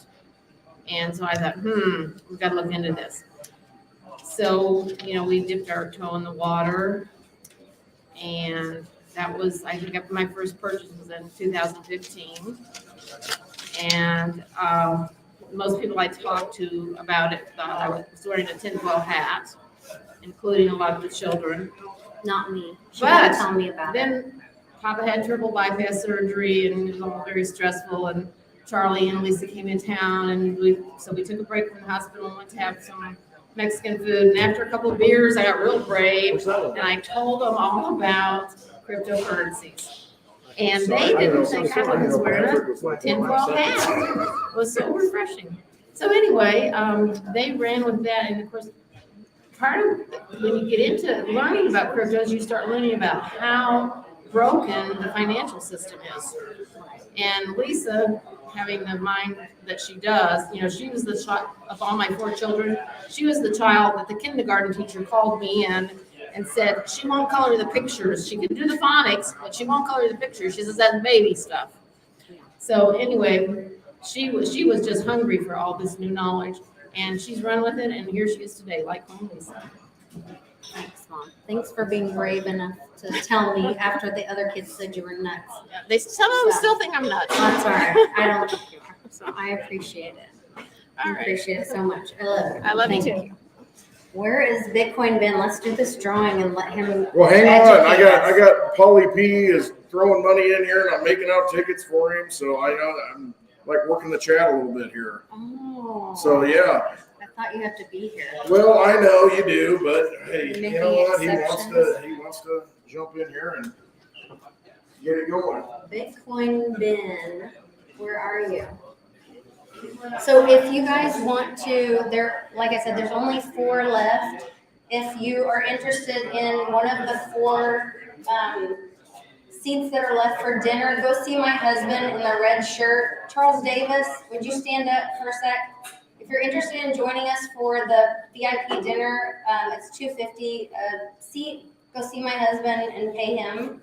And so I thought, we've got to look into this. So, we dipped our toe in the water. And that was, I think my first purchase was in 2015. And most people I talked to about it thought I was wearing a tinfoil hat, including a lot of the children. Not me. She But didn't tell me about it. Then Papa had triple bypass surgery, and it was all very stressful. And Charlie and Lisa came in town, and we took a break from the hospital and went to have some Mexican food. And after a couple of beers, I got real brave, and I told them all about cryptocurrencies. And they didn't think I was wearing a tinfoil hat. It was so refreshing. So anyway, they ran with that, and of course, part of when you get into learning about cryptos, you start learning about how broken the financial system is. And Lisa, having the mind that she does, she was the child of all my 4 children. She was the child that the kindergarten teacher called me in and said, she won't color the pictures. She can do the phonics, but she won't color the pictures. She says that's baby stuff. So anyway, she was just hungry for all this new knowledge, and she's run with it, and here she is today, like Lisa. Thanks, Mom. Thanks for being brave enough to tell me after the other kids said you were nuts. Yeah, some of them still think I'm nuts. That's all right. I don't think you are. So I appreciate it. I All right. appreciate it so much. I love it. I love you Thank too. Where is Bitcoin Ben? Let's do this drawing and let him. Well, hang on. I educate us. got Paulie P is throwing money in here, and I'm making out tickets for him. So I know that I'm like working the chat a little bit here. Oh. So yeah. I thought you have to be here. Well, I know you do, but hey, Making you know what? exceptions. He wants to jump in here and get it going. Bitcoin Ben, where are you? So if you guys want to, like I said, there's only 4 left. If you are interested in one of the 4 seats that are left for dinner, go see my husband in the red shirt. Charles Davis, would you stand up for a sec? If If you're interested in joining us for the VIP dinner, it's $250 a seat. Go see my husband and pay him.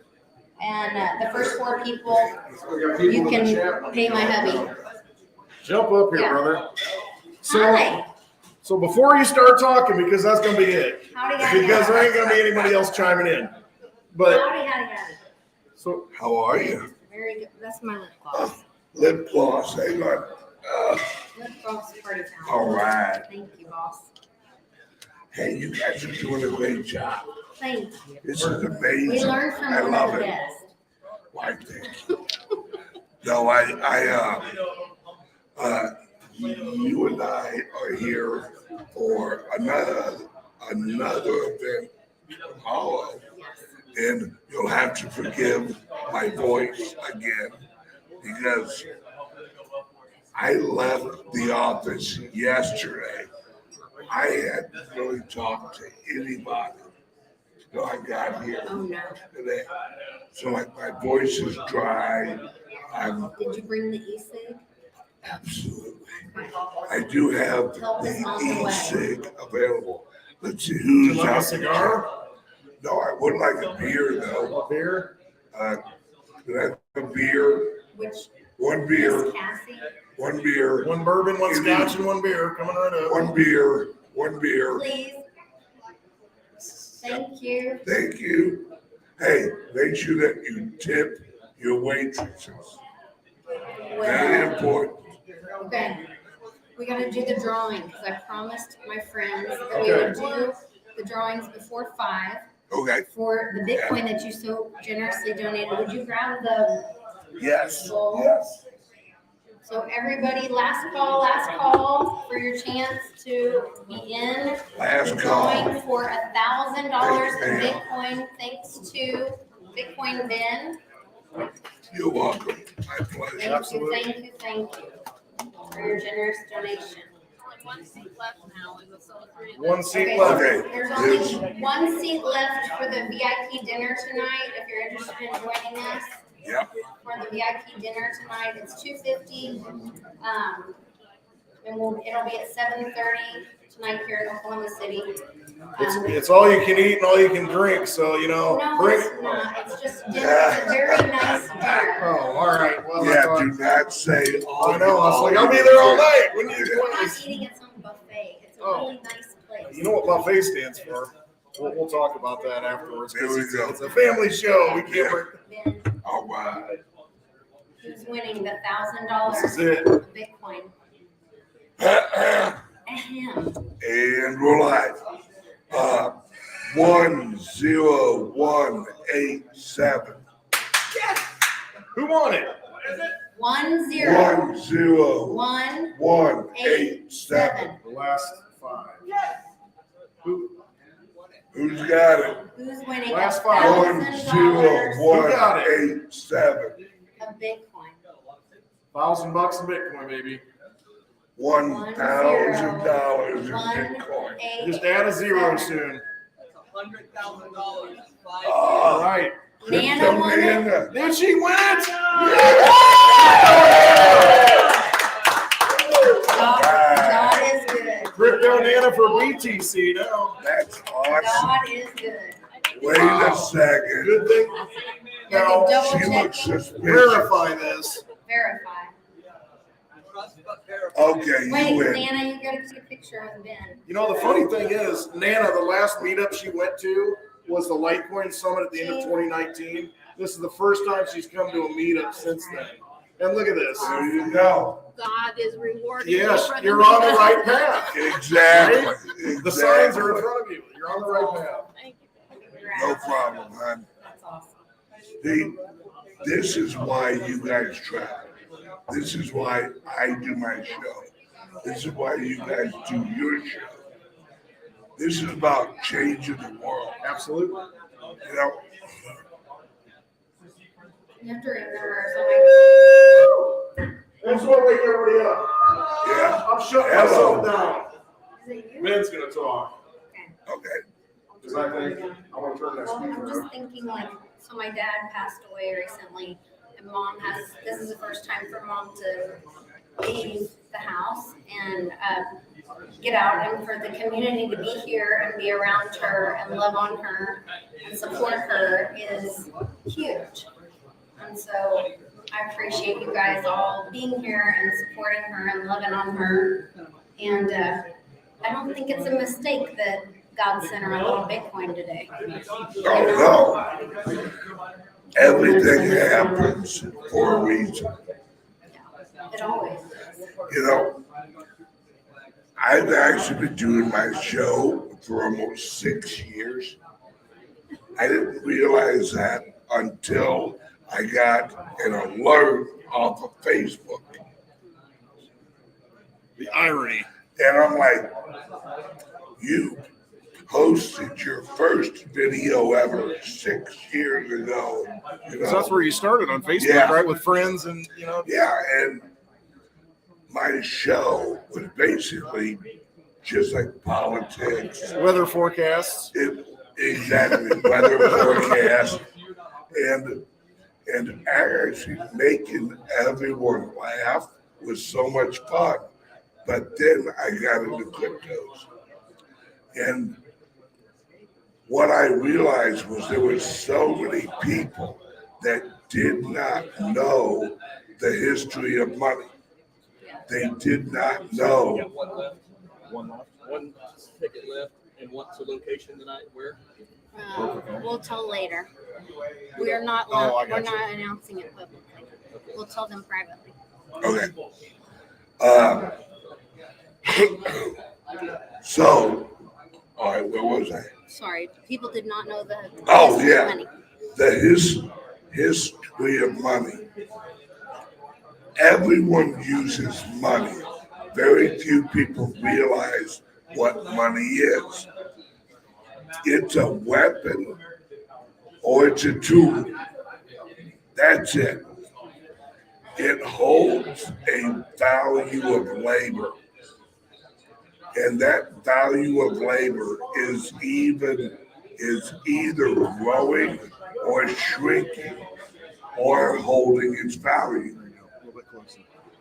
And the first 4 people, you can pay my hubby. Jump up here, Yeah. brother. Hi. So before you start talking, because that's gonna be it, Howdy, howdy. because there ain't gonna be anybody else chiming in. But Howdy, howdy, howdy. so How are you? Very good. That's my lip gloss. Lip gloss, hang on. Lip gloss party time. All right. Thank you, boss. Hey, you guys are doing a great job. Thank you. This is amazing. We learned from I one love of the it. best. Why, thank you. No, you and I are here for another event tomorrow. And you'll have to forgive my voice again because I left the office yesterday. I hadn't really talked to anybody till I got here Oh, no. today. So like my voice is dry. I'm Did you bring the e-cig? absolutely. I do have Help us on the the way. e-cig available. Let's see would who's you like a out. cigar? No, I would like a beer though. A beer? Could I have a beer? Which, One beer, Miss Cassie, one beer, One bourbon, one scotch, and one beer coming right up. one beer, one beer. please. Thank you. Thank you. Hey, make sure that you tip your waitresses. Very Well, important. okay. We gotta do the drawing, because I promised my friends that we would do the drawings before 5 Okay, for the Bitcoin that you so generously donated. Would you grab the yes, bowl? yes. So everybody, last call for your chance to be in Last the call. drawing for $1,000 of Thank you, Bitcoin, thanks to Bitcoin Ben. You're welcome. My pleasure. Absolutely. Thank you for your generous donation. One seat left now, and so three. One seat Okay, left. Okay, there's only one seat left for the VIP dinner tonight. If you're interested in joining us Yep. for the VIP dinner tonight, it's $250. And it'll be at 7:30 tonight here in Oklahoma City. It's all you can eat and all you can drink, so No, bring. it's not. It's just dinner. It's a very nice dinner. Oh, all right. Well, Yeah, do not say all. I know. I was like, I'll be there all night. When you We're not please. eating at some buffet. It's a Oh. really nice place. You know what buffet stands for? We'll talk about that afterwards. 'Cause There we go. It's a family show. We can't bring. Ben, All right. who's winning the $1,000 This is it. of Bitcoin? Ahem. And we're live. 10187. Who won it? 10187. 10187. The last 5. Who's got it? Who's winning Last five. $1,000 10187. of Bitcoin? $1,000 in Bitcoin, baby. $1,000 in Bitcoin. Just add a zero soon. $100,000. All right. Nana won it. Did she win it? God is good. Crypto Nana for BTC now. That's awesome. God is good. Wait a second. Good thing. Now, Double She check looks it. suspicious. verify this. Verify. Okay, you Wait, win. Nana, you gotta take a picture of Ben. You know, the funny thing is, Nana, the last meetup she went to was the Litecoin Summit at the end of 2019. This is the first time she's come to a meetup since then. And look at this. There you go. God is rewarding you Yes, for the you're on the meetup. right path. Exactly. The signs are in Exactly. front of you. You're on the right path. Thank you. No problem, hon. That's awesome. See, this is why you guys travel. This is why I do my show. This is why you guys do your show. This is about changing the world. Absolutely. You know, You have to remember That's what wake everybody up. yeah, I'm shutting Hello. myself down. something. Is it you? Ben's gonna talk. okay. Because I think I want to turn that Well, I'm speaker just up. thinking like, so my dad passed away recently and mom has, this is the first time for mom to leave the house and get out, and for the community to be here and be around her and love on her and support her is huge. And so I appreciate you guys all being here and supporting her and loving on her. And I don't think it's a mistake that God sent her a little Bitcoin today. Oh, no. Everything happens for a reason. It always is. You know, I've actually been doing my show for almost 6 years. I didn't realize that until I got an alert off of Facebook. The irony. And I'm like, you posted your first video ever 6 years ago. You So that's know? where you started on Facebook, Yeah. right? With friends and, you know. Yeah, and my show was basically just like politics. Weather forecasts. Exactly, weather forecast, and actually making everyone laugh was so much fun. But then I got into cryptos, and what I realized was there were so many people that did not know the history of money. They did not know. One ticket left, and what's the location tonight? Where? We'll tell later. We're not. Oh, I We're got not announcing it publicly. We'll tell them privately. Okay. So, all right, where was I? Sorry, people did not know the Oh, history of yeah. money. The history of money. Everyone uses money. Very few people realize what money is. It's a weapon or it's a tool. That's it. It holds a value of labor. And that value of labor is either growing or shrinking or holding its value. A little bit closer.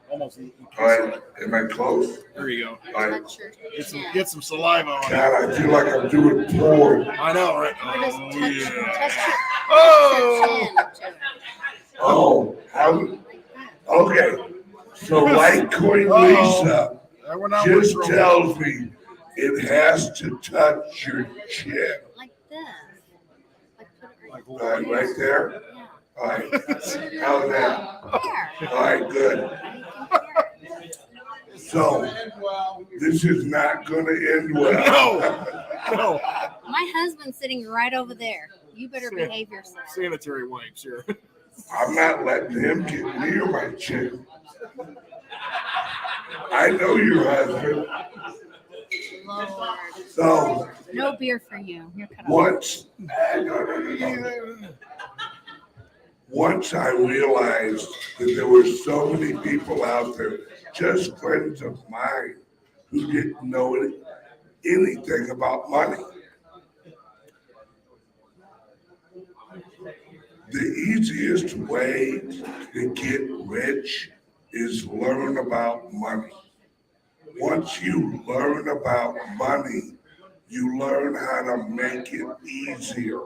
Almost. All right, am I close? There you go. All right. Touch your Get some saliva on it. God, I feel like I'm doing porn. I know, right? Or just Oh, touch yeah. your Oh! chin. Oh, okay. So Litecoin Lisa We're not just wrong. tells me it has to touch your chin. Like this. Like put it right All right, right there. Yeah. All right. How's that? There. All right, good. And you can hear it. So this is not going to end well. No. My husband's sitting right over there. You better behave yourself. Sanitary wipes here. I'm not letting him get near my chin. I know your husband. Lord. So No beer for you. You're cut off. Once I realized that there were so many people out there, just friends of mine, who didn't know anything about money. The easiest way to get rich is learn about money. Once you learn about money, you learn how to make it easier.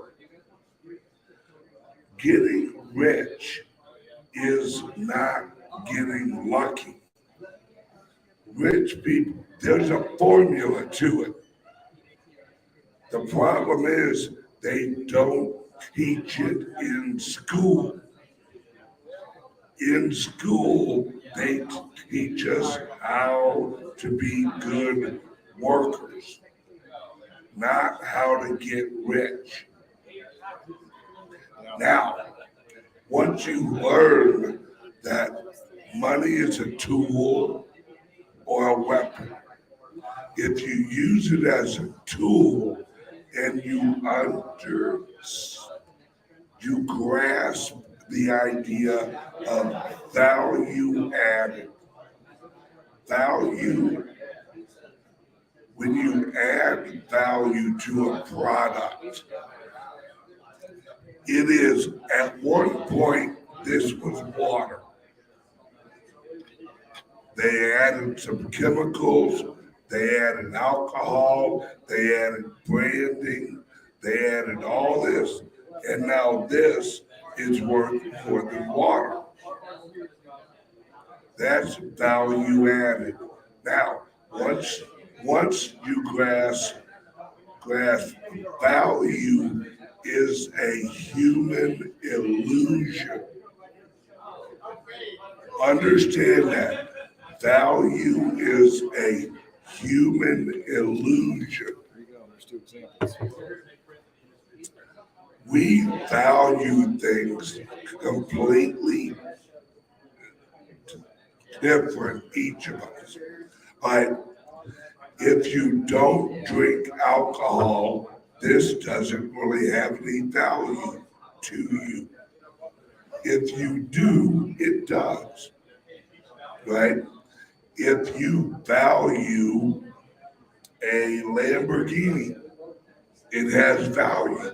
Getting rich is not getting lucky. Rich people, there's a formula to it. The problem is they don't teach it in school. In school, they teach us how to be good workers, not how to get rich. Now, once you learn that money is a tool or a weapon, if you use it as a tool and you grasp the idea of value added. Value, when you add value to a product, it is, at one point, this was water. They added some chemicals, they added alcohol, they added branding, they added all this, and now this is worth more than water. That's value added. Now, once you grasp value is a human illusion. Understand that. Value is a human illusion. There you go. There's two examples. We value things completely different, each of us. But if you don't drink alcohol, this doesn't really have any value to you. If you do, it does, right? If you value a Lamborghini, it has value.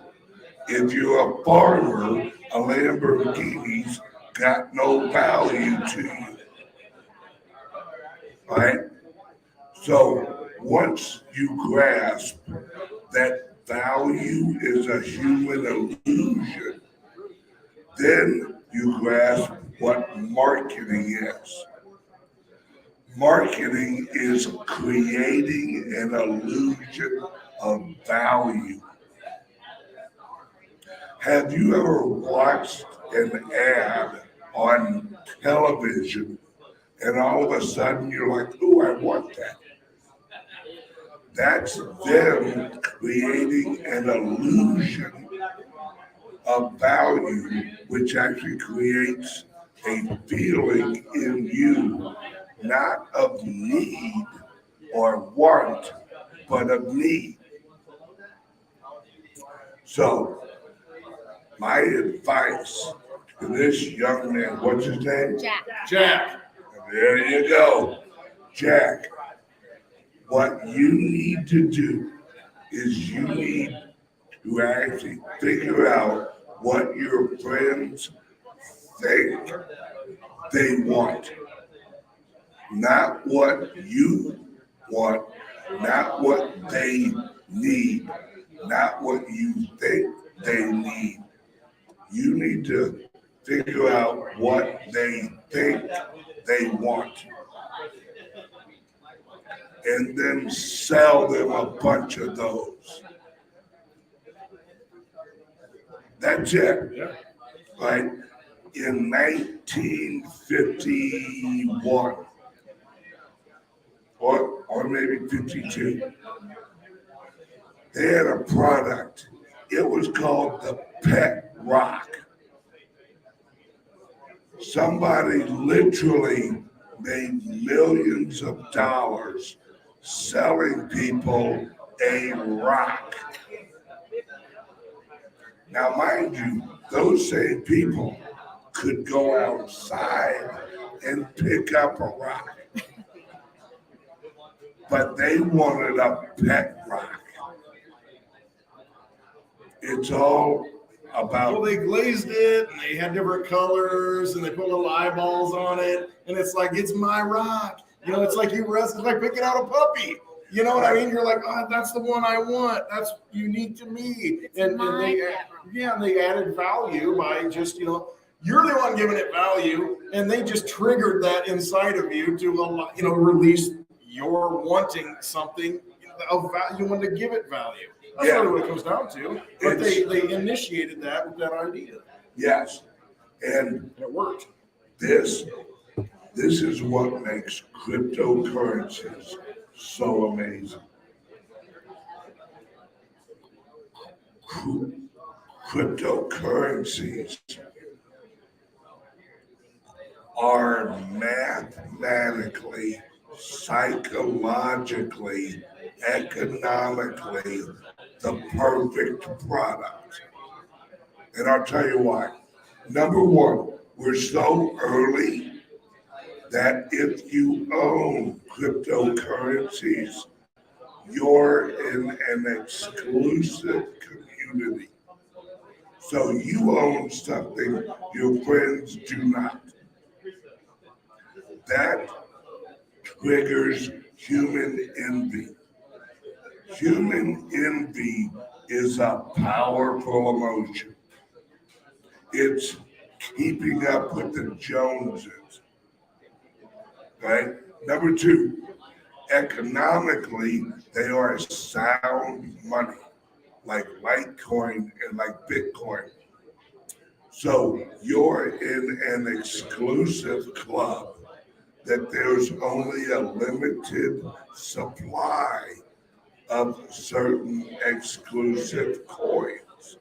If you're a farmer, a Lamborghini's got no value to you, right? So once you grasp that value is a human illusion, then you grasp what marketing is. Marketing is creating an illusion of value. Have you ever watched an ad on television and all of a sudden you're like, "Ooh, I want that"? That's them creating an illusion of value, which actually creates a feeling in you, not of need or want, but of need. So, my advice to this young man, what's his name? Jack. There you go. Jack, what you need to do is you need to actually figure out what your friends think they want. Not what you want, not what they need, not what you think they need. You need to figure out what they think they want and then sell them a bunch of those. That's it. Yeah. Right? In 1951, or maybe 52, they had a product. It was called the Pet Rock. Somebody literally made millions of dollars selling people a rock. Now, mind you, those same people could go outside and pick up a rock, but they wanted a pet rock. It's all Well, about, they glazed it and they had different colors and they put little eyeballs on it. And it's like, it's my rock. You know, it's like it's like picking out a puppy. You know what I mean? You're like, oh, that's the one I want. That's unique to me. And they added value by just, you're the one giving it value. And they just triggered that inside of you to, release your wanting something of value. You want to give it value. That's really what it comes down to. But they initiated that with that idea. yes. And And it worked. this is what makes cryptocurrencies so amazing. Cryptocurrencies are mathematically, psychologically, economically the perfect product. And I'll tell you why. Number one, we're so early that if you own cryptocurrencies, you're in an exclusive community. So you own something your friends do not. That triggers human envy. Human envy is a powerful emotion. It's keeping up with the Joneses. Right? Number two, economically, they are sound money, like Litecoin and like Bitcoin. So you're in an exclusive club that there's only a limited supply of certain exclusive coins.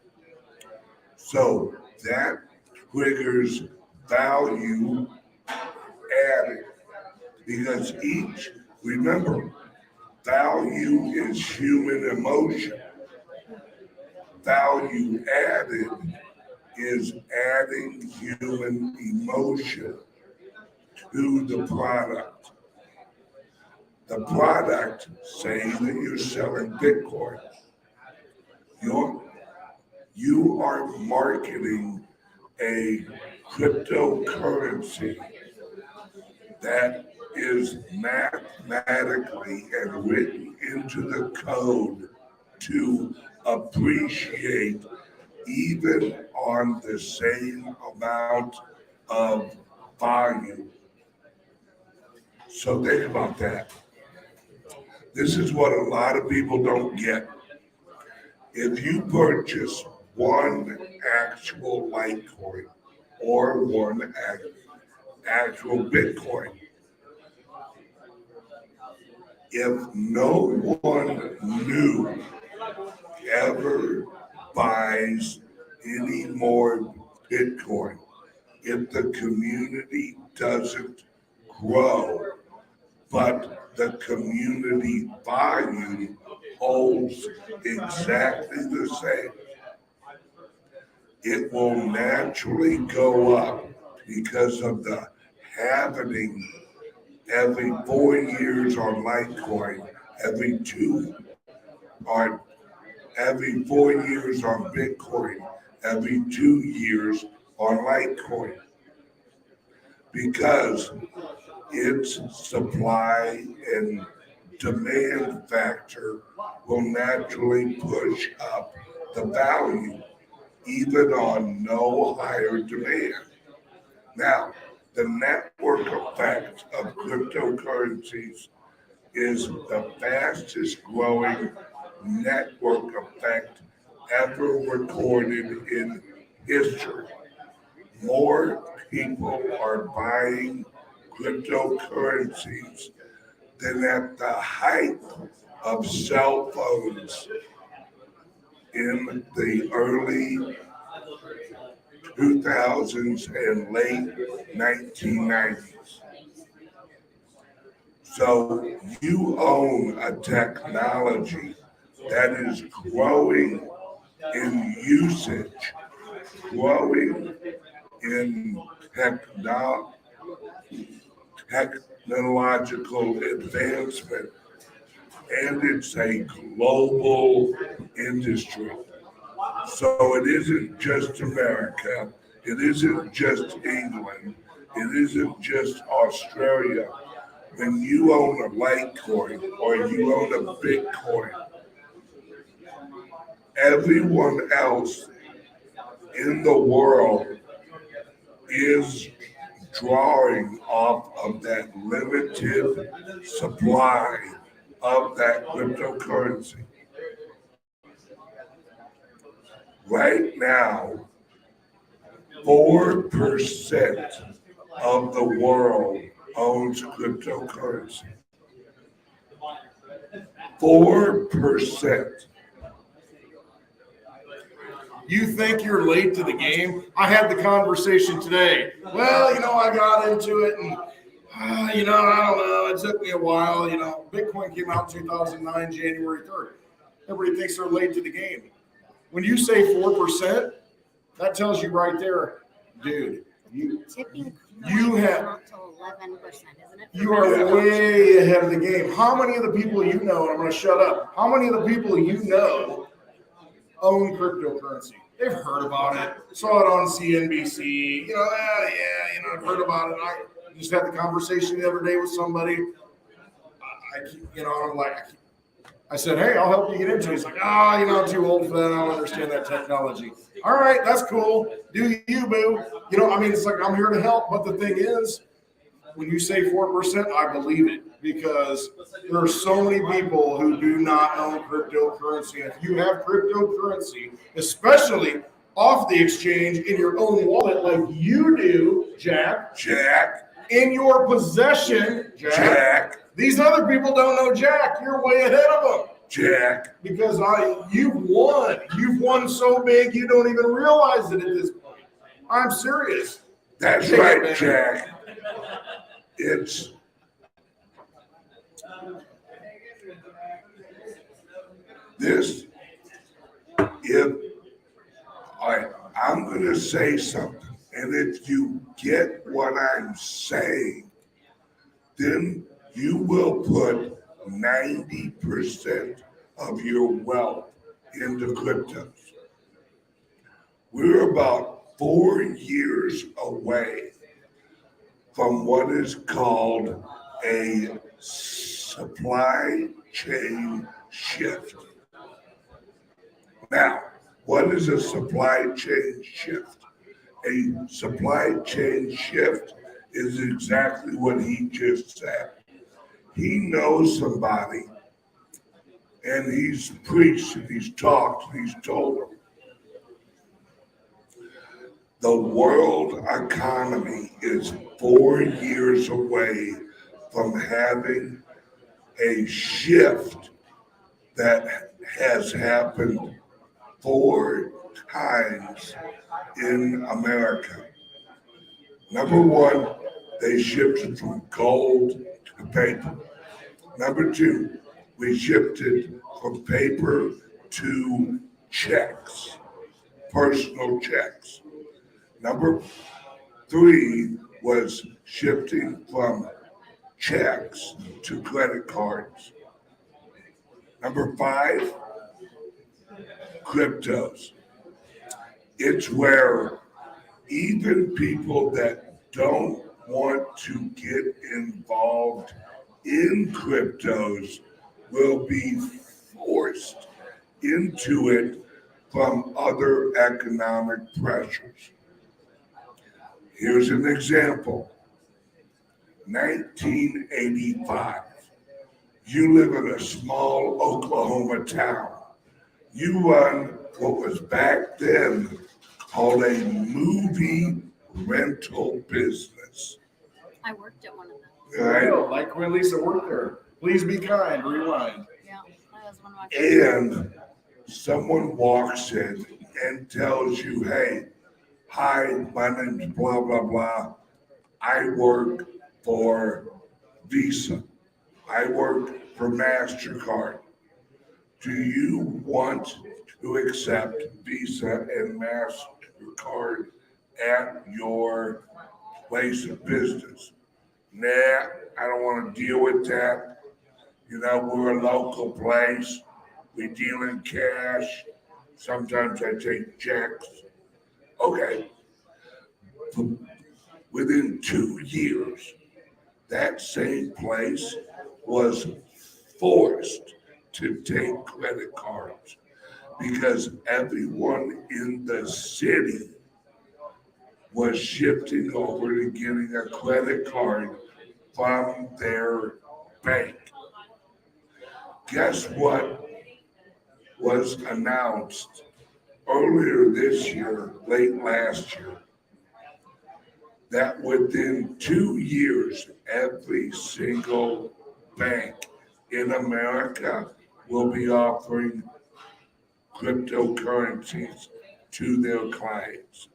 So that triggers value added because remember, value is human emotion. Value added is adding human emotion to the product. The product, say that you're selling Bitcoin, you are marketing a cryptocurrency that is mathematically and written into the code to appreciate even on the same amount of volume. So think about that. This is what a lot of people don't get. If you purchase one actual Litecoin or one actual Bitcoin, if no one new ever buys any more Bitcoin, if the community doesn't grow, but the community volume holds exactly the same, it will naturally go up because of the happening every 4 years on Litecoin, every 4 years on Bitcoin, every 2 years on Litecoin. Because its supply and demand factor will naturally push up the value, even on no higher demand. Now, the network effect of cryptocurrencies is the fastest growing network effect ever recorded in history. More people are buying cryptocurrencies than at the height of cell phones in the early 2000s and late 1990s. So you own a technology that is growing in usage, growing in technological advancement, and it's a global industry. So it isn't just America, it isn't just England, it isn't just Australia. When you own a Litecoin or you own a Bitcoin, everyone else in the world is drawing off of that limited supply of that cryptocurrency. Right now, 4% of the world owns cryptocurrency. 4%. You think you're late to the game? I had the conversation today. Well, I got into it and, I don't know. It took me a while. Bitcoin came out in 2009, January 3rd. Everybody thinks they're late to the game. When you say 4%, that tells you right there, dude, Tipping you have not till 11%, isn't it? you are way ahead of the game. How many of the people you know, and I'm going to shut up, how many of the people you know own cryptocurrency? They've heard about it, saw it on CNBC, I've heard about it. I just had the conversation the other day with somebody. I'm like, I said, hey, I'll help you get into it. He's like, I'm too old for that. I don't understand that technology. All right, that's cool. Do you, boo? It's like I'm here to help. But the thing is, when you say 4%, I believe it because there are so many people who do not own cryptocurrency. If you have cryptocurrency, especially off the exchange in your own wallet like you do, Jack, in your possession, Jack. These other people don't know Jack. You're way ahead of them, Jack. Because you've won. You've won so big you don't even realize it at this point. I'm serious. That's right, Jack. It's this. I'm going to say something, and if you get what I'm saying, then you will put 90% of your wealth into cryptos. We're about 4 years away from what is called a supply chain shift. Now, what is a supply chain shift? A supply chain shift is exactly what he just said. He knows somebody, and he's preached, and he's talked, and he's told them. The world economy is 4 years away from having a shift that has happened 4 times in America. Number one, they shifted from gold to paper. Number two, we shifted from paper to checks, personal checks. Number three was shifting from checks to credit cards. Number five, cryptos. It's where even people that don't want to get involved in cryptos will be forced into it from other economic pressures. Here's an example. 1985. You live in a small Oklahoma town. You run what was back then called a movie rental business. I worked at one of them. Right. Like when Lisa worked there. Please be kind, rewind. Yeah, that was one of my. And someone walks in and tells you, hey, hi, my name's blah, blah, blah. I work for Visa. I work for MasterCard. Do you want to accept Visa and MasterCard at your place of business? Nah, I don't want to deal with that. We're a local place. We deal in cash. Sometimes I take checks. Okay. Within 2 years, that same place was forced to take credit cards because everyone in the city was shifting over to getting a credit card from their bank. Guess what was announced earlier this year, late last year? That within 2 years, every single bank in America will be offering cryptocurrencies to their clients.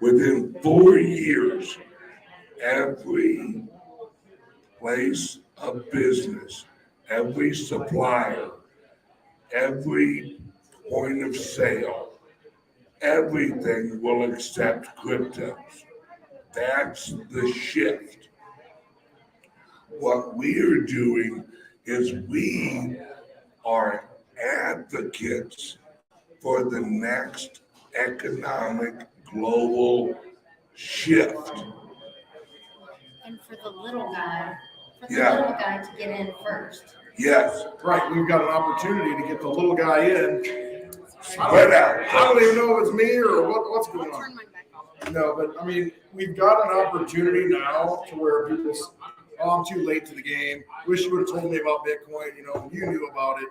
Within 4 years, every place of business, every supplier, every point of sale, everything will accept cryptos. That's the shift. What we are doing is we are advocates for the next economic global shift. and for the little guy, Yeah. to get in first. Yes, Right, we've got an opportunity to get the little guy in. spread out. I don't even know if it's me or what's going I'll on. turn mine back off. No, but I mean, we've got an opportunity now to where people, oh, I'm too late to the game. Wish you would have told me about Bitcoin. You know, you knew about it.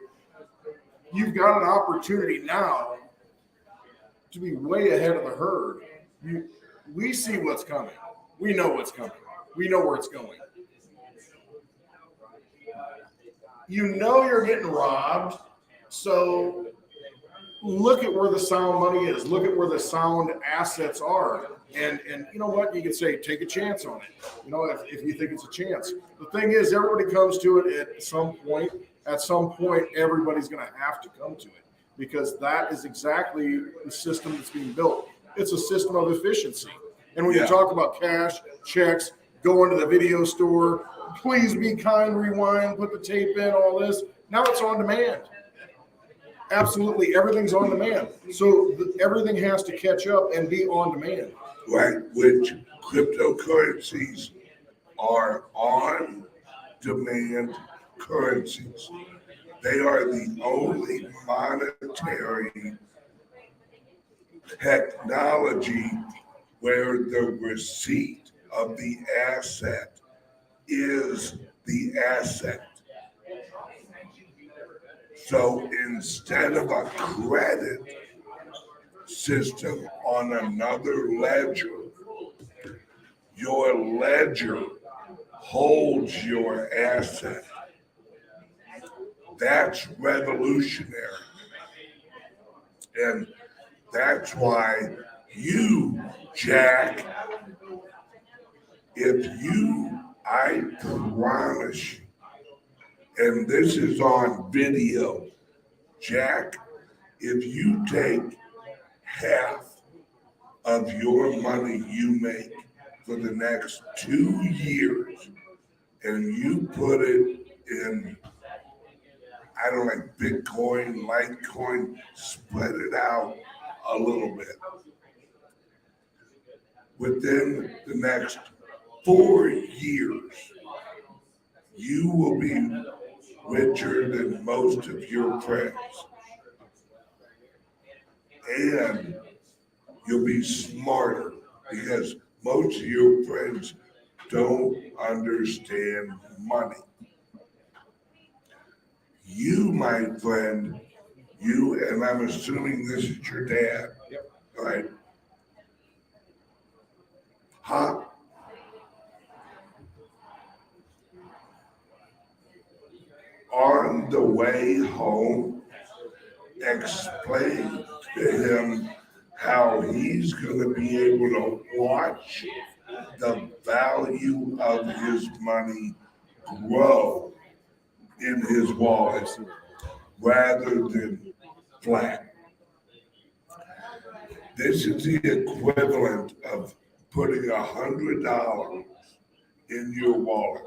You've got an opportunity now to be way ahead of the herd. We see what's coming. We know what's coming. We know where it's going. You know you're getting robbed, so look at where the sound money is. Look at where the sound assets are. And you know what? You can say, take a chance on it. You know, if you think it's a chance. The thing is, everybody comes to it at some point. At some point, everybody's going to have to come to it because that is exactly the system that's being built. It's a system of efficiency. And when you talk about cash, checks, going to the video store, please be kind, rewind, put the tape in, all this. Now it's on demand. Absolutely, everything's on demand. So everything has to catch up and be on demand. Right, which cryptocurrencies are on demand currencies. They are the only monetary technology where the receipt of the asset is the asset. So instead of a credit system on another ledger, your ledger holds your asset. That's revolutionary. And that's why you, Jack, I promise you, and this is on video, Jack, if you take half of your money you make for the next 2 years and you put it in, I don't like Bitcoin, Litecoin, spread it out a little bit. Within the next 4 years, you will be richer than most of your friends. And you'll be smarter because most of your friends don't understand money. You, my friend, you, and I'm assuming this is your dad, right? Huh? On the way home, explain to him how he's going to be able to watch the value of his money grow in his wallet rather than flat. This is the equivalent of putting $100 in your wallet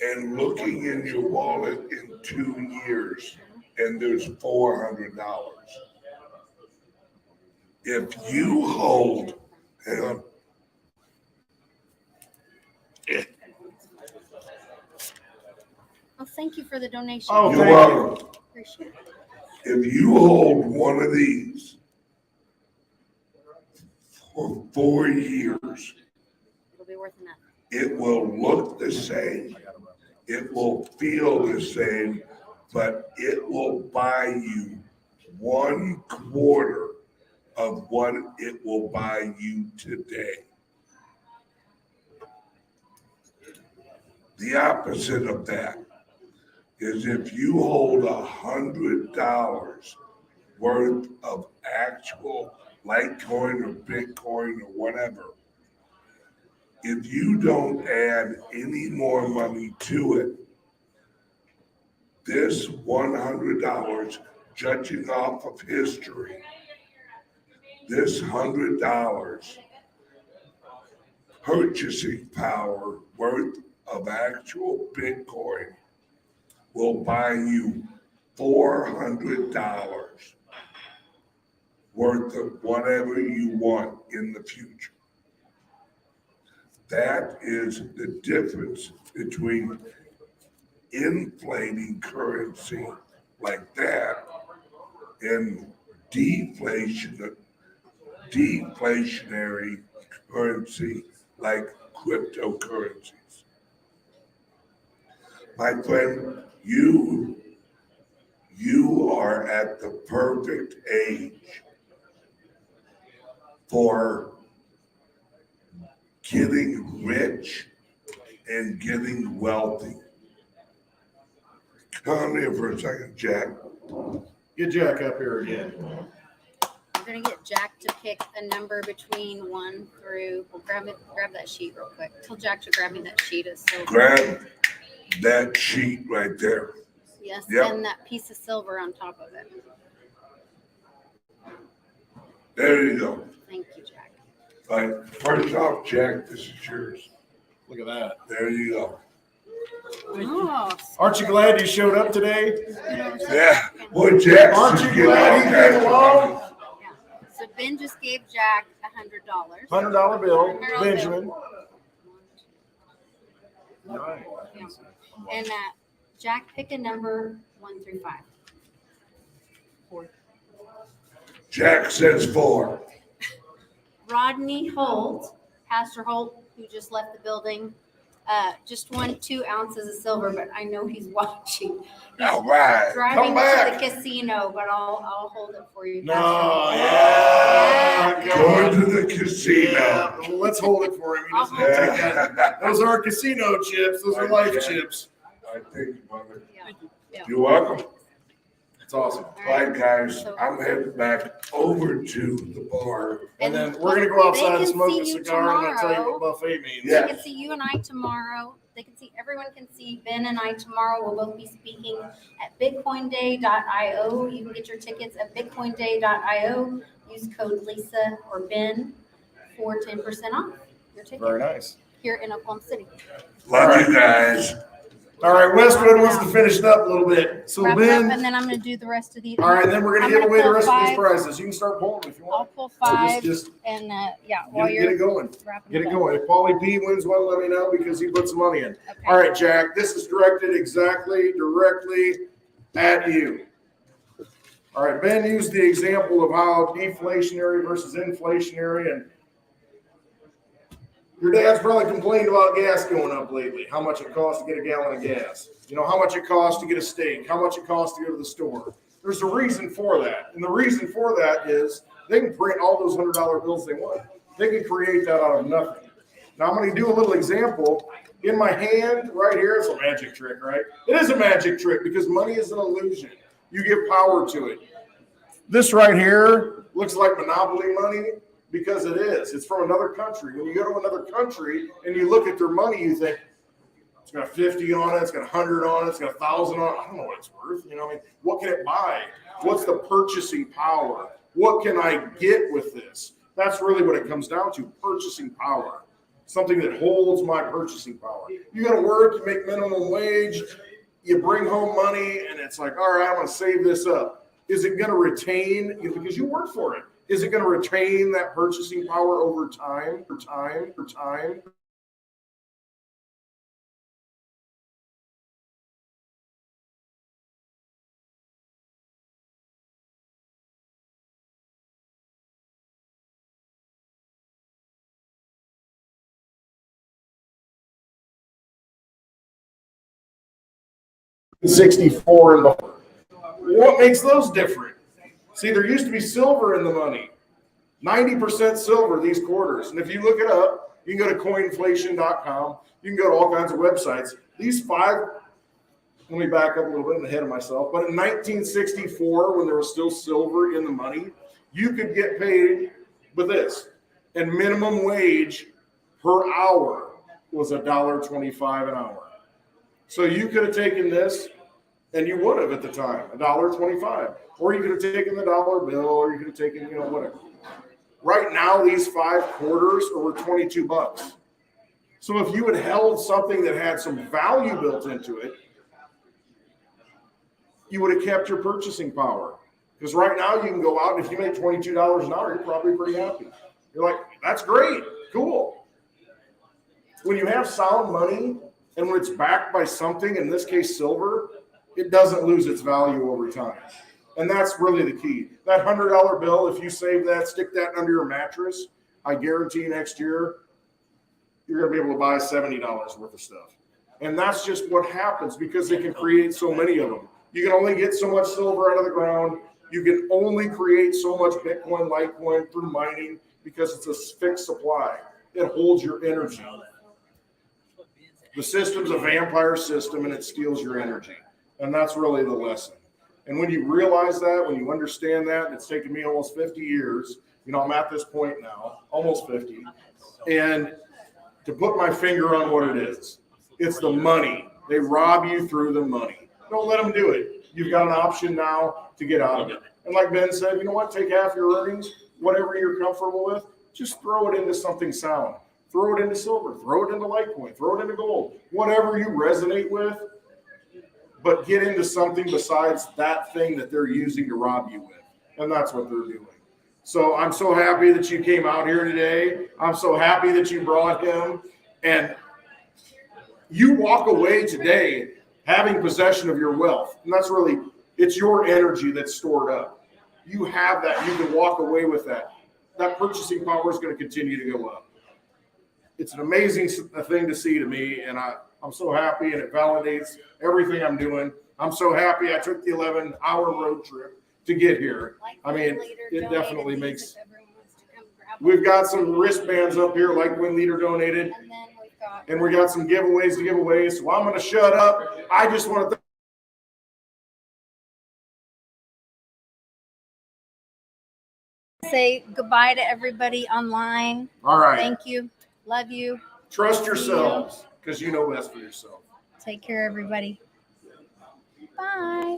and looking in your wallet in 2 years and there's $400. If you hold, hang on. Oh, thank you for the donation. Oh, You're thank you. welcome. Appreciate it. If you hold one of these for 4 years, It'll be worth enough. it will look the same. It will feel the same, but it will buy you 1/4 of what it will buy you today. The opposite of that is if you hold $100 worth of actual Litecoin or Bitcoin or whatever, if you don't add any more money to it, this $100, judging off of history, this $100 purchasing power worth of actual Bitcoin will buy you $400 worth of whatever you want in the future. That is the difference between inflating currency like that and deflationary currency like cryptocurrencies. My friend, you are at the perfect age for getting rich and getting wealthy. Come here for a second, Jack. Get Jack up here again. I'm gonna get Jack to pick a number between 1 through. Well, grab that sheet real quick. Tell Jack to grab me that sheet of silver. Grab that sheet right there. Yes, Yep. and that piece of silver on top of it. There you go. Thank you, Jack. All right. First off, Jack, this is yours. Look at that. There you go. Oh, Aren't you glad you showed up today? Yeah. Boy, Jack. Aren't you glad he came along? yeah. So Ben just gave Jack $100. $100 bill, $100 Benjamin. And Jack, pick a number 1 through 5. Jack says 4. Rodney Holt, Pastor Holt, who just left the building, just won 2 ounces of silver, but I know he's watching. He's All right. driving Come back. to the casino, but I'll hold it for you. No, Pastor. yeah. Going to the casino. Yeah, well, let's hold it for him. He doesn't have to take that. Those aren't casino chips. Those are life chips. I thank you, mother. Yeah. You're welcome. It's awesome. All All right, guys, So- I'm headed back over to the bar. And then we're gonna go outside and They can smoke a see you cigar, and I'm gonna tell you tomorrow. what buffet means. Yeah. They can see you and I tomorrow. Everyone can see Ben and I tomorrow. We'll both be speaking at bitcoinday.io. You can get your tickets at bitcoinday.io. Use code Lisa or Ben for 10% off your ticket Very nice. here in Oklahoma City. Love you guys. All right, Westwood wants to finish it up a little bit. So Wrap it up, Ben, and then I'm going to do the rest of these. all right, then we're gonna I'm give gonna away the pull rest of these 5. prizes. You can start pulling if you I'll want. pull Or 5, Just and while get you're it going. wrapping Get it up. going. If Paulie P wins one, let me know because he put some money in. Okay. All right, Jack, this is directly at you. All right, Ben used the example of how deflationary versus inflationary, and your dad's probably complained about gas going up lately, how much it costs to get a gallon of gas. You know, how much it costs to get a steak, how much it costs to go to the store. There's a reason for that. And the reason for that is they can print all those $100 bills they want. They can create that out of nothing. Now I'm going to do a little example. In my hand right here, it's a magic trick, right? It is a magic trick because money is an illusion. You give power to it. This right here looks like Monopoly money because it is. It's from another country. When you go to another country and you look at their money, you think, it's got 50 on it, it's got 100 on it, it's got 1,000 on it. I don't know what it's worth. You know what I mean? What can it buy? What's the purchasing power? What can I get with this? That's really what it comes down to, purchasing power. Something that holds my purchasing power. You go to work, you make minimum wage, you bring home money, and it's like, all right, I'm going to save this up. Is it going to retain, because you work for it, is it going to retain that purchasing power over time, for time, for time? '64 and before. What makes those different? See, there used to be silver in the money. 90% silver these quarters. And if you look it up, you can go to coinflation.com. You can go to all kinds of websites. These 5, let me back up a little bit, I'm ahead of myself. But in 1964, when there was still silver in the money, you could get paid with this. And minimum wage per hour was $1.25 an hour. So you could have taken this, and you would have at the time, $1.25. Or you could have taken the dollar bill, or you could have taken, whatever. Right now, these 5 quarters are worth $22. So if you had held something that had some value built into it, you would have kept your purchasing power. Because right now you can go out and if you make $22 an hour, you're probably pretty happy. You're like, that's great, cool. When you have sound money and when it's backed by something, in this case silver, it doesn't lose its value over time. And that's really the key. That $100 bill, if you save that, stick that under your mattress, I guarantee next year you're going to be able to buy $70 worth of stuff. And that's just what happens because they can create so many of them. You can only get so much silver out of the ground. You can only create so much Bitcoin, Litecoin through mining because it's a fixed supply. It holds your energy. The system's a vampire system and it steals your energy. And that's really the lesson. And when you realize that, when you understand that, and it's taken me almost 50 years, I'm at this point now, almost 50, and to put my finger on what it is, it's the money. They rob you through the money. Don't let them do it. You've got an option now to get out of it. And like Ben said, you know what? Take half your earnings, whatever you're comfortable with, just throw it into something sound. Throw it into silver, throw it into Litecoin, throw it into gold, whatever you resonate with, but get into something besides that thing that they're using to rob you with. And that's what they're doing. So I'm so happy that you came out here today. I'm so happy that you brought him. And you walk away today having possession of your wealth. And that's really, it's your energy that's stored up. You have that. You can walk away with that. That purchasing power is going to continue to go up. It's an amazing thing to see to me. And I'm so happy, and it validates everything I'm doing. I'm so happy I took the 11-hour road trip to get here. I mean, it definitely makes. We've got some wristbands up here, like Win Leader donated, and we got some giveaways to give away. So I'm going to shut up. I just want to. Say goodbye to everybody online. All right. Thank you. Love you. Trust yourselves, because you know best for yourself. Take care, everybody. Bye.